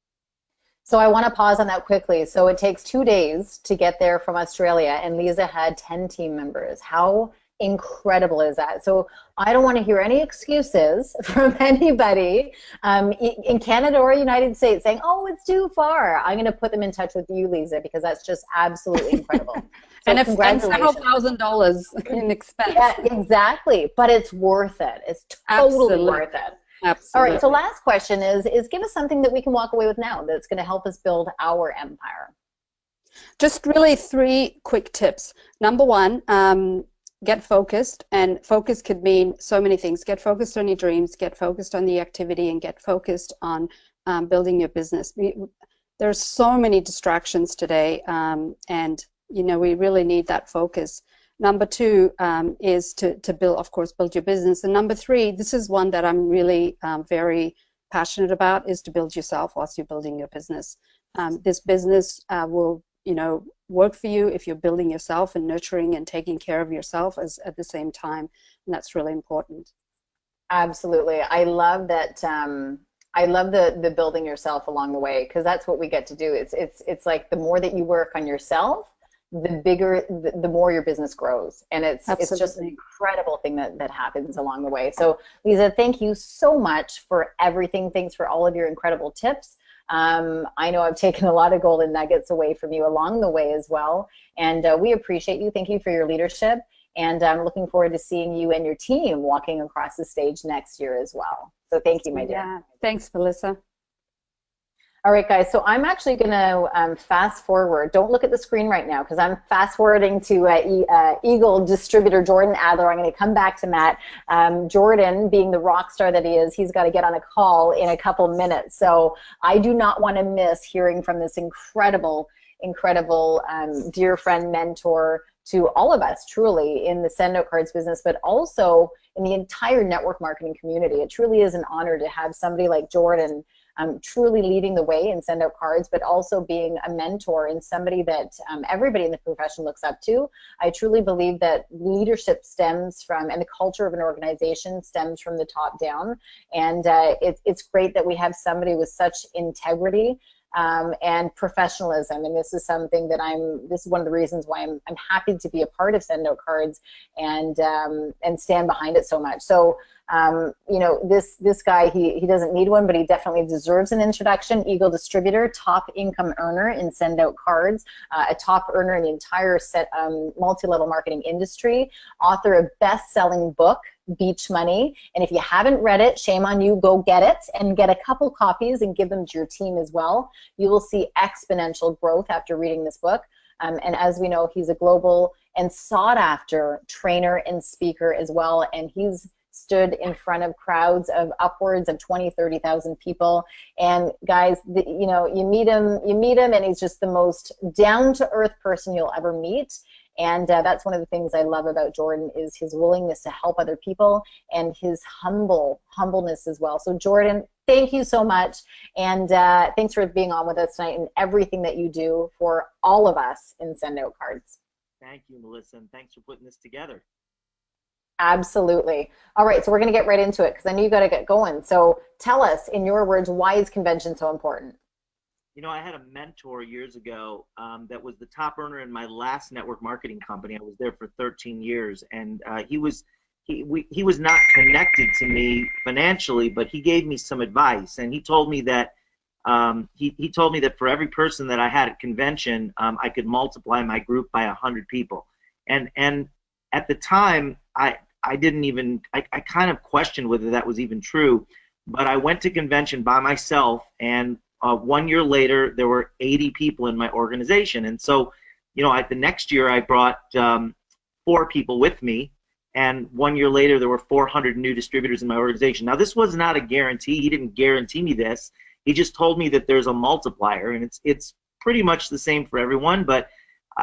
So I want to pause on that quickly. So it takes 2 days to get there from Australia, and Lisa had 10 team members. How incredible is that? So I don't want to hear any excuses from anybody in Canada or United States saying, oh, it's too far. I'm going to put them in touch with you, Lisa, because that's just absolutely incredible. So and several $1,000s in expense. Yeah, exactly. But it's worth it. It's totally worth it. Absolutely. All right, so last question is give us something that we can walk away with now that's going to help us build our empire. Just really 3 quick tips. Number 1, get focused, and focus could mean so many things. Get focused on your dreams, get focused on the activity, and get focused on building your business. There's so many distractions today, and you know, we really need that focus. Number 2 is to build, of course, build your business. And number 3, this is one that I'm really very passionate about, is to build yourself whilst you're building your business. This business will, you know, work for you if you're building yourself and nurturing and taking care of yourself at the same time, and that's really important. Absolutely. I love that. I love the building yourself along the way, because that's what we get to do. It's like the more that you work on yourself, the bigger, the more your business grows, and it's just an incredible thing that happens along the way. So Lisa, thank you so much for everything. Thanks for all of your incredible tips. I know I've taken a lot of golden nuggets away from you along the way as well, and we appreciate you. Thank you for your leadership, and I'm looking forward to seeing you and your team walking across the stage next year as well. So thank you, my dear. Yeah, thanks, Melissa. All right, guys, so I'm actually going to fast forward. Don't look at the screen right now, because I'm fast forwarding to Eagle distributor Jordan Adler. I'm going to come back to Matt. Jordan, being the rock star that he is, he's got to get on a call in a couple minutes. So I do not want to miss hearing from this incredible dear friend, mentor to all of us, truly, in the SendOutCards business, but also in the entire network marketing community. It truly is an honor to have somebody like Jordan truly leading the way in SendOutCards, but also being a mentor and somebody that everybody in the profession looks up to. I truly believe that leadership stems from, and the culture of an organization stems from the top down. And it's great that we have somebody with such integrity and professionalism, and this is something that this is one of the reasons why I'm happy to be a part of SendOutCards and stand behind it so much. So you know, this guy, he doesn't need one, but he definitely deserves an introduction. Eagle distributor, top income earner in SendOutCards, a top earner in the entire multi-level marketing industry, author of best-selling book, Beach Money. And if you haven't read it, shame on you, go get it and get a couple copies and give them to your team as well. You will see exponential growth after reading this book. And as we know, he's a global and sought-after trainer and speaker as well, and he's stood in front of crowds of upwards of 20, 30,000 people. And guys, you know, you meet him and he's just the most down-to-earth person you'll ever meet. And that's one of the things I love about Jordan, is his willingness to help other people and his humbleness as well. So Jordan, thank you so much. And thanks for being on with us tonight and everything that you do for all of us in SendOutCards. Thank you, Melissa, and thanks for putting this together. Absolutely. All right, so we're going to get right into it, because I know you got to get going. So tell us, in your words, why is convention so important? You know, I had a mentor years ago that was the top earner in my last network marketing company. I was there for 13 years, and he was not connected to me financially, but he gave me some advice, and he told me that he told me that for every person that I had at convention, I could multiply my group by 100 people, and at the time I didn't even, I kind of questioned whether that was even true, but I went to convention by myself, and 1 year later there were 80 people in my organization. And so, you know, the next year I brought 4 people with me, and 1 year later there were 400 new distributors in my organization. Now, this was not a guarantee. He didn't guarantee me this. He just told me that there's a multiplier, and it's pretty much the same for everyone, but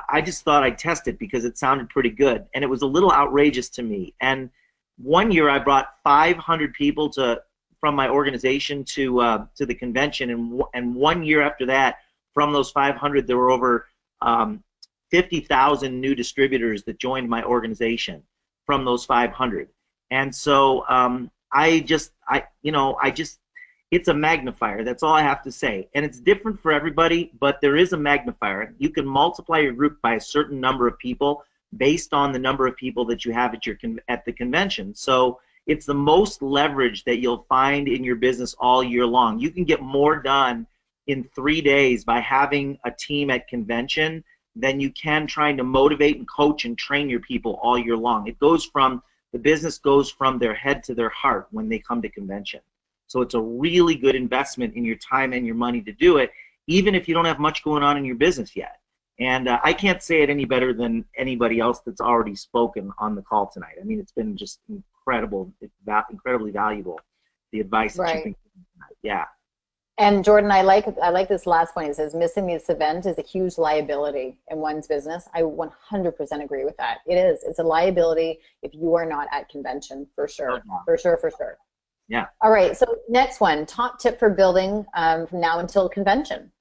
I just thought I'd test it because it sounded pretty good, and it was a little outrageous to me. And one year I brought 500 people from my organization to the convention, and 1 year after that, from those 500, there were over 50,000 new distributors that joined my organization from those 500. And so it's a magnifier. That's all I have to say. And it's different for everybody, but there is a magnifier. You can multiply your group by a certain number of people based on the number of people that you have at the convention. So it's the most leverage that you'll find in your business all year long. You can get more done in 3 days by having a team at convention than you can trying to motivate and coach and train your people all year long. The business goes from their head to their heart when they come to convention. So it's a really good investment in your time and your money to do it, even if you don't have much going on in your business yet. And I can't say it any better than anybody else that's already spoken on the call tonight. I mean, it's been just incredible, incredibly valuable, the advice that you've been giving tonight. Yeah. And Jordan, I like this last point. It says missing this event is a huge liability in one's business. I 100% agree with that. It is. It's a liability if you are not at convention, for sure. For sure, for sure. Yeah. All right. So next one, top tip for building from now until convention.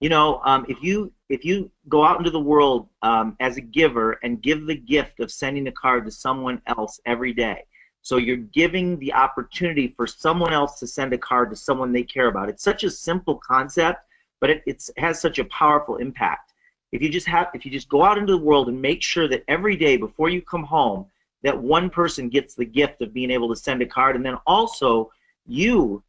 You know, if you go out into the world as a giver and give the gift of sending a card to someone else every day, so you're giving the opportunity for someone else to send a card to someone they care about. It's such a simple concept, but it has such a powerful impact. If you just go out into the world and make sure that every day before you come home, that one person gets the gift of being able to send a card, and then also you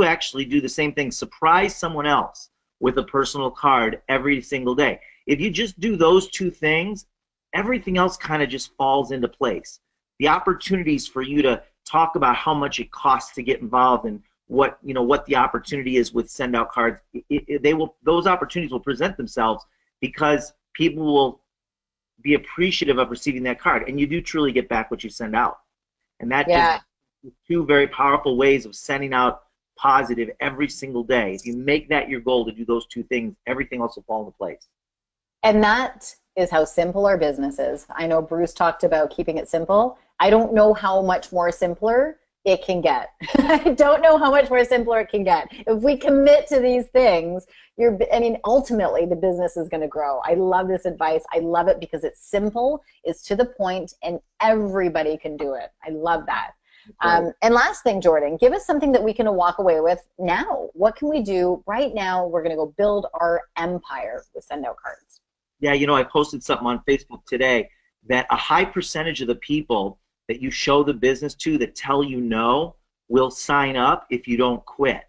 actually do the same thing. Surprise someone else with a personal card every single day. If you just do those two things, everything else kind of just falls into place. The opportunities for you to talk about how much it costs to get involved and what the opportunity is with SendOutCards, those opportunities will present themselves because people will be appreciative of receiving that card, and you do truly get back what you send out. And that is two very powerful ways of sending out positive every single day. If you make that your goal to do those two things, everything else will fall into place. And that is how simple our business is. I know Bruce talked about keeping it simple. I don't know how much more simpler it can get. I don't know how much more simpler it can get. If we commit to these things, ultimately the business is going to grow. I love this advice. I love it because it's simple, it's to the point, and everybody can do it. I love that. And last thing, Jordan, give us something that we can walk away with now. What can we do right now? We're going to go build our empire with SendOutCards. Yeah, I posted something on Facebook today that a high percentage of the people that you show the business to that tell you no will sign up if you don't quit.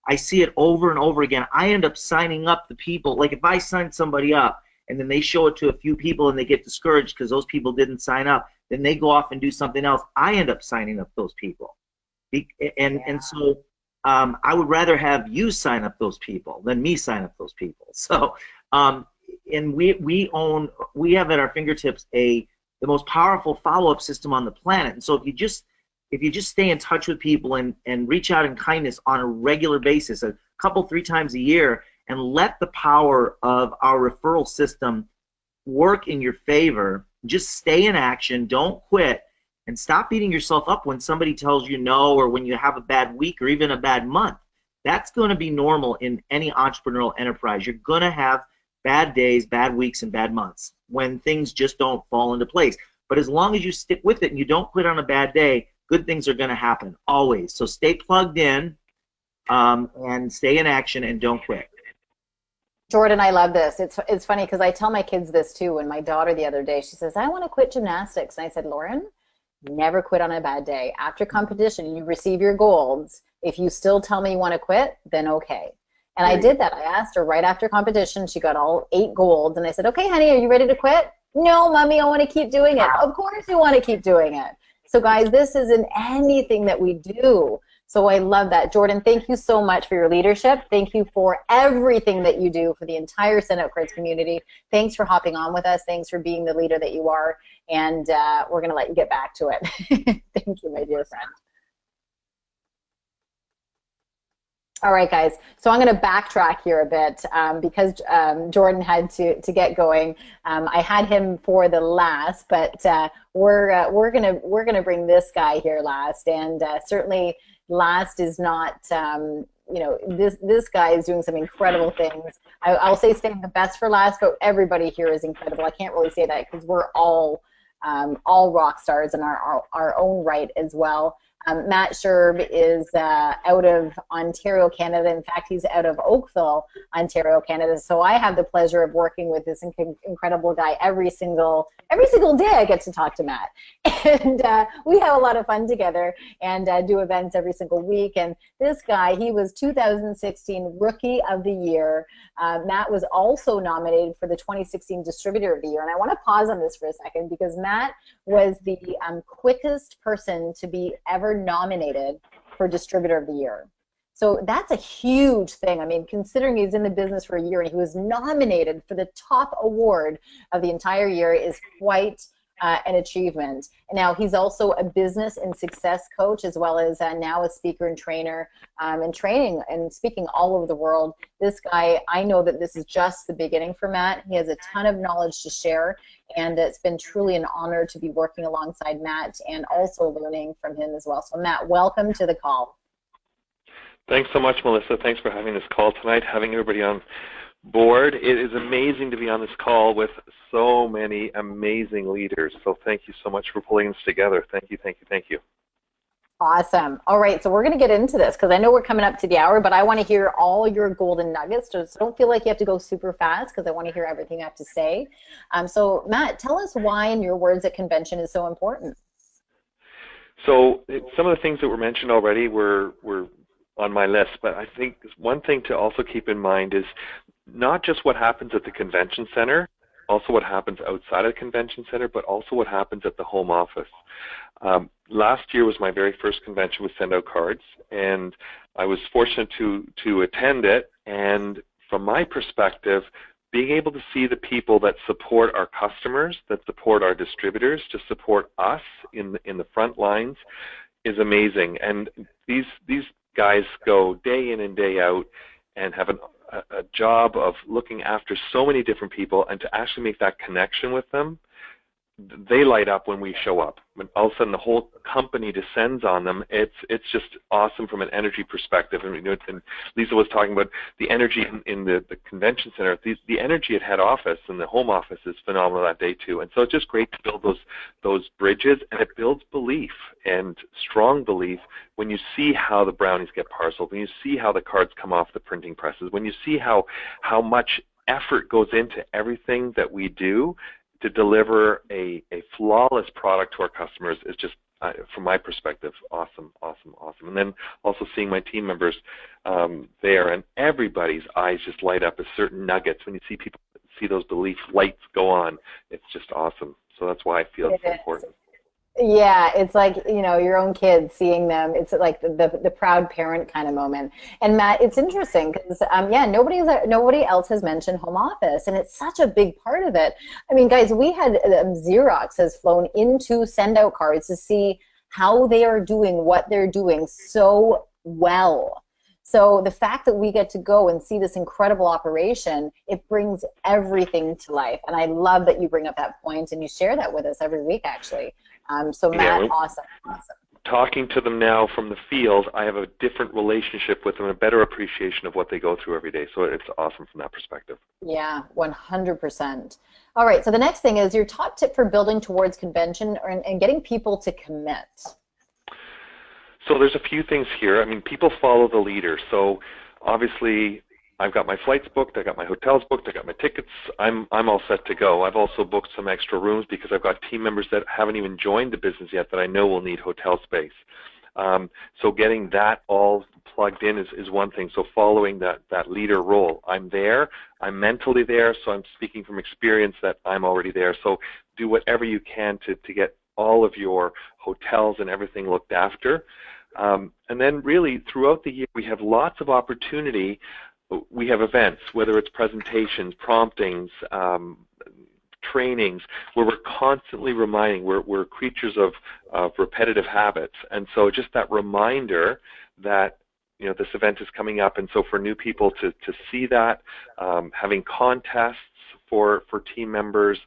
I see it over and over again. I end up signing up the people. Like if I sign somebody up and then they show it to a few people and they get discouraged because those people didn't sign up, then they go off and do something else. I end up signing up those people. And so I would rather have you sign up those people than me sign up those people. So and we have at our fingertips the most powerful follow-up system on the planet. And so if you just stay in touch with people and reach out in kindness on a regular basis, a couple, 3 times a year, and let the power of our referral system work in your favor, just stay in action, don't quit, and stop beating yourself up when somebody tells you no or when you have a bad week or even a bad month. That's going to be normal in any entrepreneurial enterprise. You're going to have bad days, bad weeks, and bad months when things just don't fall into place. But as long as you stick with it and you don't quit on a bad day, good things are going to happen, always. So stay plugged in and stay in action and don't quit. Jordan, I love this. It's funny because I tell my kids this too. When my daughter the other day, she says, I want to quit gymnastics. And I said, Lauren, never quit on a bad day. After competition, you receive your golds. If you still tell me you want to quit, then okay. And I did that. I asked her right after competition. She got all 8 golds. And I said, okay, honey, are you ready to quit? No, Mommy, I want to keep doing it. Of course you want to keep doing it. So, guys, this is in anything that we do. So I love that. Jordan, thank you so much for your leadership. Thank you for everything that you do for the entire SendOutCards community. Thanks for hopping on with us. Thanks for being the leader that you are. And we're going to let you get back to it. Thank you, my dear friend. All right, guys. So I'm going to backtrack here a bit because Jordan had to get going. I had him for the last, but we're gonna bring this guy here last, and certainly last is not. This guy is doing some incredible things. I'll say saving the best for last, but everybody here is incredible. I can't really say that because we're all rock stars in our own right as well. Matt Sherb is out of Ontario, Canada. In fact, he's out of Oakville, Ontario, Canada. So I have the pleasure of working with this incredible guy every single day. I get to talk to Matt, and we have a lot of fun together and do events every single week. And this guy, he was 2016 Rookie of the Year. Matt was also nominated for the 2016 Distributor of the Year. And I want to pause on this for a second because Matt was the quickest person to be ever nominated for Distributor of the Year. So that's a huge thing. I mean, considering he's in the business for a year and he was nominated for the top award of the entire year is quite an achievement. Now, he's also a business and success coach, as well as now a speaker and trainer and training and speaking all over the world. This guy, I know that this is just the beginning for Matt. He has a ton of knowledge to share, and it's been truly an honor to be working alongside Matt and also learning from him as well. So, Matt, welcome to the call. Thanks so much, Melissa. Thanks for having this call tonight, having everybody on board. It is amazing to be on this call with so many amazing leaders. So thank you so much for pulling this together. Thank you, thank you, thank you. Awesome. All right, so we're going to get into this because I know we're coming up to the hour, but I want to hear all your golden nuggets. So don't feel like you have to go super fast because I want to hear everything you have to say. So Matt, tell us why, in your words, that convention is so important. So some of the things that were mentioned already were on my list, but I think one thing to also keep in mind is not just what happens at the convention center, also what happens outside of the convention center, but also what happens at the home office. Last year was my very first convention with SendOutCards, and I was fortunate to attend it, and from my perspective, being able to see the people that support our customers, that support our distributors, to support us in the front lines is amazing. And these guys go day in and day out and have a job of looking after so many different people, and to actually make that connection with them, they light up when we show up. When all of a sudden the whole company descends on them, it's just awesome from an energy perspective. And, and Lisa was talking about the energy in the convention center. The energy at head office and the home office is phenomenal that day too. And so it's just great to build those bridges, and it builds belief and strong belief when you see how the brownies get parceled, when you see how the cards come off the printing presses, when you see how much effort goes into everything that we do to deliver a flawless product to our customers is just, from my perspective, awesome, awesome, awesome. And then also seeing my team members there, and everybody's eyes just light up as certain nuggets. When you see people see those belief lights go on, it's just awesome. So that's why I feel it's so important. Yeah, it's like, your own kids, seeing them. It's like the proud parent kind of moment. And Matt, it's interesting because, nobody else has mentioned home office, and it's such a big part of it. I mean, guys, we had Xerox has flown into SendOutCards to see how they are doing what they're doing so well. So the fact that we get to go and see this incredible operation, it brings everything to life. And I love that you bring up that point and you share that with us every week, actually. So Matt, awesome. Talking to them now from the field, I have a different relationship with them, a better appreciation of what they go through every day. So it's awesome from that perspective. Yeah, 100%. All right, so the next thing is your top tip for building towards convention and getting people to commit. So there's a few things here. I mean, people follow the leader. So obviously, I've got my flights booked, I got my hotels booked, I got my tickets. I'm all set to go. I've also booked some extra rooms because I've got team members that haven't even joined the business yet that I know will need hotel space. So getting that all plugged in is one thing. So following that leader role. I'm there, I'm mentally there, so I'm speaking from experience that I'm already there. So do whatever you can to get all of your hotels and everything looked after. And then really throughout the year we have lots of opportunity. We have events, whether it's presentations, promptings, trainings, where we're constantly reminding. We're creatures of repetitive habits. And so just that reminder that this event is coming up, and so for new people to see that, having contests for team members,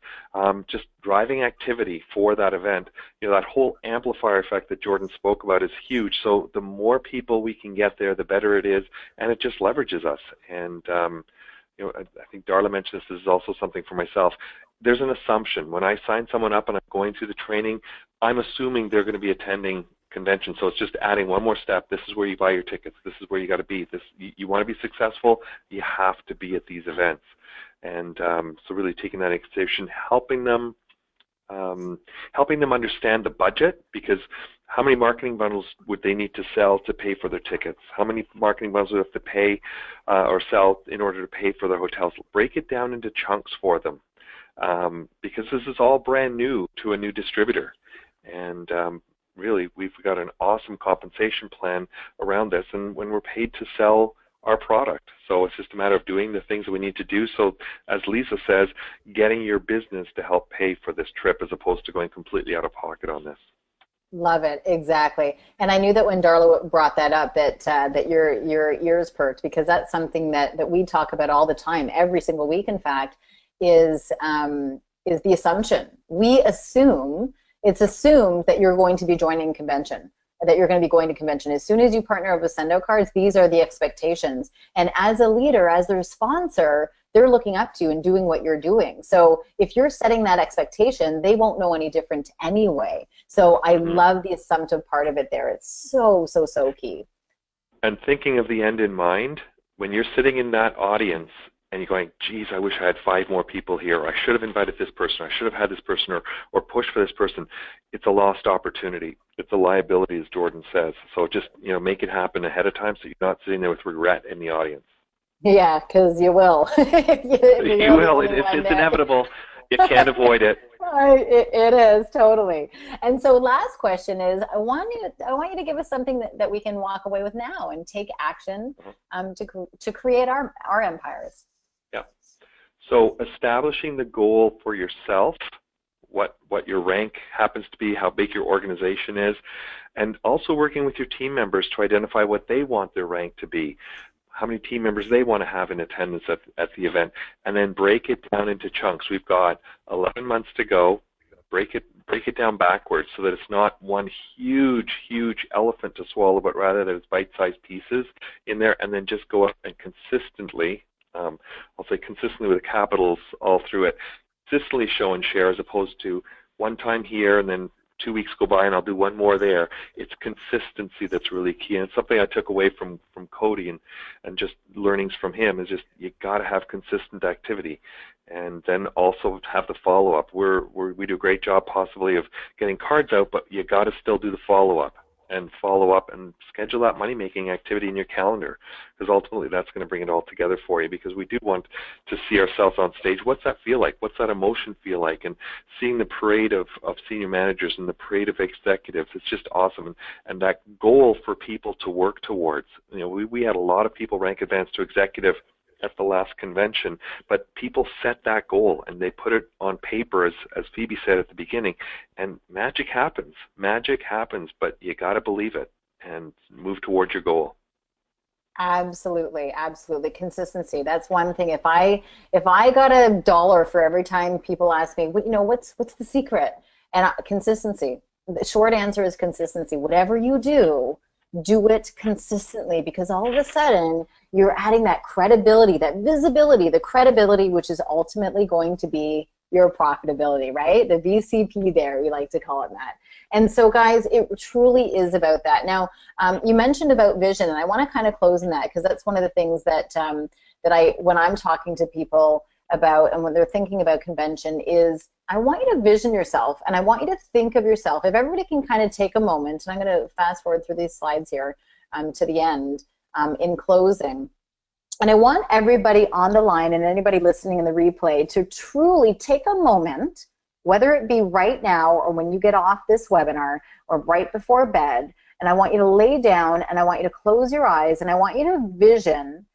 just driving activity for that event, that whole amplifier effect that Jordan spoke about is huge. So the more people we can get there, the better it is, and it just leverages us. And I think Darla mentioned this is also something for myself. There's an assumption. When I sign someone up and I'm going through the training, I'm assuming they're going to be attending convention. So it's just adding one more step. This is where you buy your tickets. This is where you got to be. You want to be successful, you have to be at these events. And so really taking that into consideration, helping them understand the budget, because how many marketing bundles would they need to sell to pay for their tickets? How many marketing bundles would they have to pay or sell in order to pay for their hotels? Break it down into chunks for them, because this is all brand new to a new distributor. And really, we've got an awesome compensation plan around this, and when we're paid to sell our product. So it's just a matter of doing the things that we need to do. So as Lisa says, getting your business to help pay for this trip as opposed to going completely out of pocket on this. Love it, exactly. And I knew that when Darla brought that up, that your ears perked, because that's something that we talk about all the time, every single week, in fact, is the assumption. It's assumed that you're going to be joining convention, that you're going to be going to convention. As soon as you partner up with SendOutCards, these are the expectations. And as a leader, as their sponsor, they're looking up to you and doing what you're doing. So if you're setting that expectation, they won't know any different anyway. So I love the assumptive part of it there. It's so, so, so key. And thinking of the end in mind, when you're sitting in that audience and you're going, geez, I wish I had 5 more people here, or I should have invited this person, or I should have had this person, or pushed for this person, it's a lost opportunity. It's a liability, as Jordan says. So just make it happen ahead of time so you're not sitting there with regret in the audience. Yeah, because you will. You will. It's inevitable. You can't avoid it. It is, totally. And so last question is, I want you to give us something that we can walk away with now and take action to create our empires. Yeah. So establishing the goal for yourself, what your rank happens to be, how big your organization is, and also working with your team members to identify what they want their rank to be, how many team members they want to have in attendance at the event, and then break it down into chunks. We've got 11 months to go. Break it down backwards so that it's not one huge elephant to swallow, but rather that it's bite-sized pieces in there, and then just go up and consistently, I'll say consistently with capitals all through it, consistently show and share, as opposed to one time here and then 2 weeks go by and I'll do one more there. It's consistency that's really key, and it's something I took away from Cody and just learnings from him is just you got to have consistent activity, and then also have the follow-up. We do a great job possibly of getting cards out, but you got to still do the follow-up and schedule that money-making activity in your calendar, because ultimately that's going to bring it all together for you, because we do want to see ourselves on stage. What's that feel like? What's that emotion feel like? And seeing the parade of senior managers and the parade of executives, it's just awesome. And that goal for people to work towards. We had a lot of people rank advanced to executive at the last convention, but people set that goal and they put it on paper, as Phoebe said at the beginning, and magic happens, but you got to believe it and move towards your goal. Absolutely, consistency. That's one thing. If I got $1 for every time people ask me, what's the secret? And consistency. The short answer is consistency. Whatever you do it consistently, because all of a sudden you're adding that credibility, that visibility, the credibility, which is ultimately going to be your profitability, right? The VCP there, we like to call it that. And so guys, it truly is about that. Now, you mentioned about vision, and I want to kind of close on that, because that's one of the things that when I'm talking to people about, and when they're thinking about convention, is I want you to vision yourself, and I want you to think of yourself. If everybody can kind of take a moment, and I'm going to fast forward through these slides here to the end in closing. And I want everybody on the line and anybody listening in the replay to truly take a moment, whether it be right now or when you get off this webinar or right before bed, and I want you to lay down and I want you to close your eyes, and I want you to vision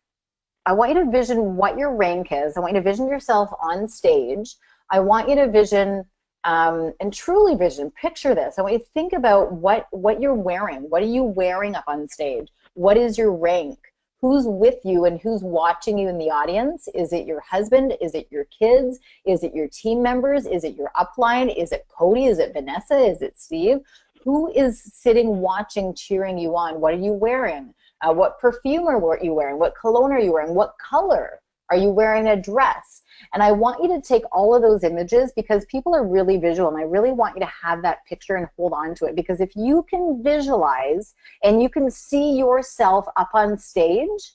what your rank is. I want you to vision yourself on stage. I want you to vision and truly vision, picture this. I want you to think about what you're wearing. What are you wearing up on stage? What is your rank? Who's with you and who's watching you in the audience? Is it your husband? Is it your kids? Is it your team members? Is it your upline? Is it Cody? Is it Vanessa? Is it Steve? Who is sitting, watching, cheering you on? What are you wearing? What perfume are you wearing? What cologne are you wearing? What color? Are you wearing a dress? And I want you to take all of those images, because people are really visual, and I really want you to have that picture and hold on to it, because if you can visualize and you can see yourself up on stage,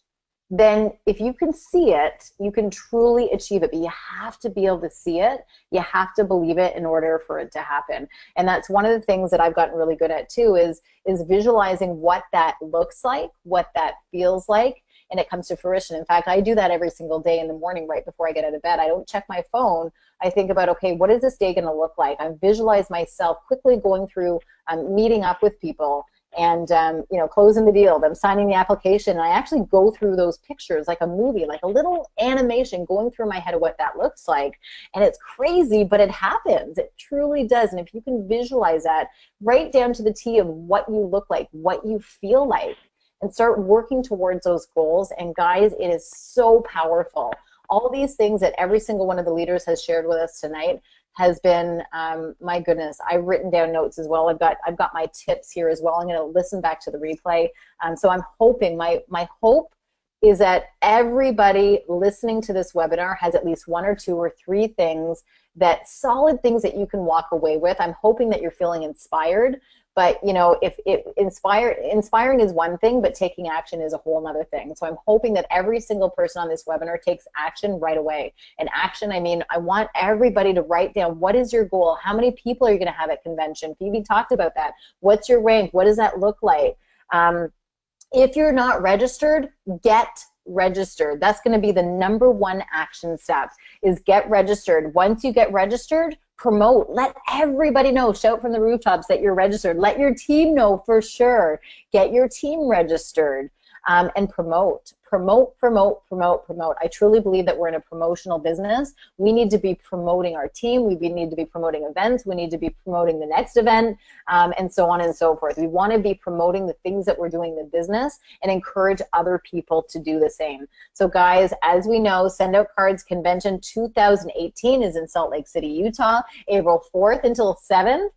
then if you can see it, you can truly achieve it. But you have to be able to see it. You have to believe it in order for it to happen. And that's one of the things that I've gotten really good at too, is visualizing what that looks like, what that feels like, and it comes to fruition. In fact, I do that every single day in the morning right before I get out of bed. I don't check my phone. I think about, okay, what is this day going to look like? I visualize myself quickly going through, meeting up with people, and you know, closing the deal, them signing the application. And I actually go through those pictures like a movie, like a little animation going through my head of what that looks like. And it's crazy, but it happens. It truly does. And if you can visualize that right down to the T of what you look like, what you feel like, and start working towards those goals. And guys, it is so powerful. All these things that every single one of the leaders has shared with us tonight has been, my goodness, I've written down notes as well. I've got my tips here as well. I'm going to listen back to the replay. So I'm hoping, my hope is that everybody listening to this webinar has at least 1 or 2 or 3 things, that solid things that you can walk away with. I'm hoping that you're feeling inspired. But you know, if inspiring is one thing, but taking action is a whole other thing. So I'm hoping that every single person on this webinar takes action right away. And action, I mean, I want everybody to write down, what is your goal? How many people are you going to have at convention? Phoebe talked about that. What's your rank? What does that look like? If you're not registered, get registered. That's going to be the #1 action step, is get registered. Once you get registered, promote. Let everybody know. Shout from the rooftops that you're registered. Let your team know for sure. Get your team registered, and promote. Promote, promote, promote, promote. I truly believe that we're in a promotional business. We need to be promoting our team. We need to be promoting events. We need to be promoting the next event, and so on and so forth. We want to be promoting the things that we're doing in the business and encourage other people to do the same. So guys, as we know, SendOutCards Convention 2018 is in Salt Lake City, Utah, April 4th until 7th.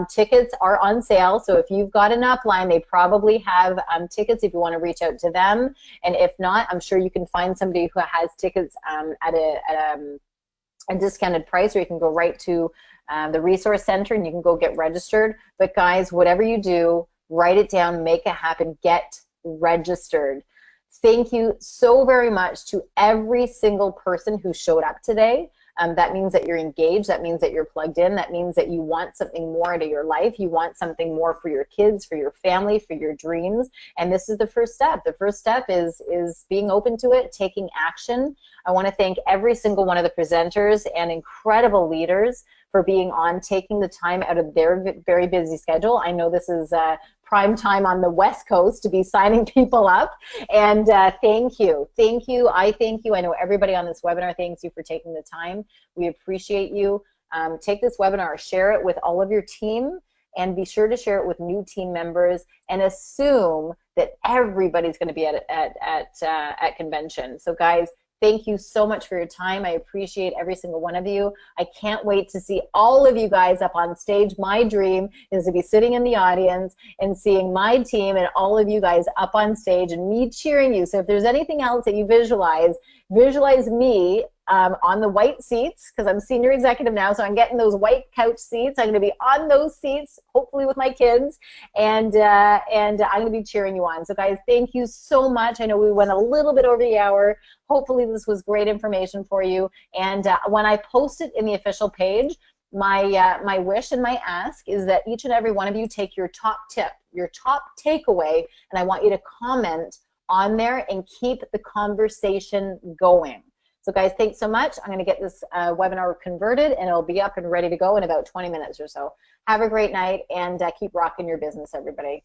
Tickets are on sale. So if you've got an upline, they probably have tickets if you want to reach out to them. And if not, I'm sure you can find somebody who has tickets at a discounted price, or you can go right to the resource center and you can go get registered. But guys, whatever you do, write it down, make it happen, get registered. Thank you so very much to every single person who showed up today. That means that you're engaged. That means that you're plugged in. That means that you want something more out of your life. You want something more for your kids, for your family, for your dreams. And this is the first step. The first step is being open to it, taking action. I want to thank every single one of the presenters and incredible leaders for being on, taking the time out of their very busy schedule. I know this is prime time on the West Coast to be signing people up. And thank you. Thank you. I thank you. I know everybody on this webinar thanks you for taking the time. We appreciate you. Take this webinar, share it with all of your team, and be sure to share it with new team members, and assume that everybody's going to be at convention. So guys, thank you so much for your time. I appreciate every single one of you. I can't wait to see all of you guys up on stage. My dream is to be sitting in the audience and seeing my team and all of you guys up on stage and me cheering you. So if there's anything else that you visualize me on the white seats, because I'm senior executive now, so I'm getting those white couch seats. I'm going to be on those seats, hopefully with my kids, and I'm going to be cheering you on. So guys, thank you so much. I know we went a little bit over the hour. Hopefully this was great information for you. And when I post it in the official page, my wish and my ask is that each and every one of you take your top tip, your top takeaway, and I want you to comment on there and keep the conversation going. So guys, thanks so much. I'm going to get this webinar converted, and it'll be up and ready to go in about 20 minutes or so. Have a great night, and keep rocking your business, everybody.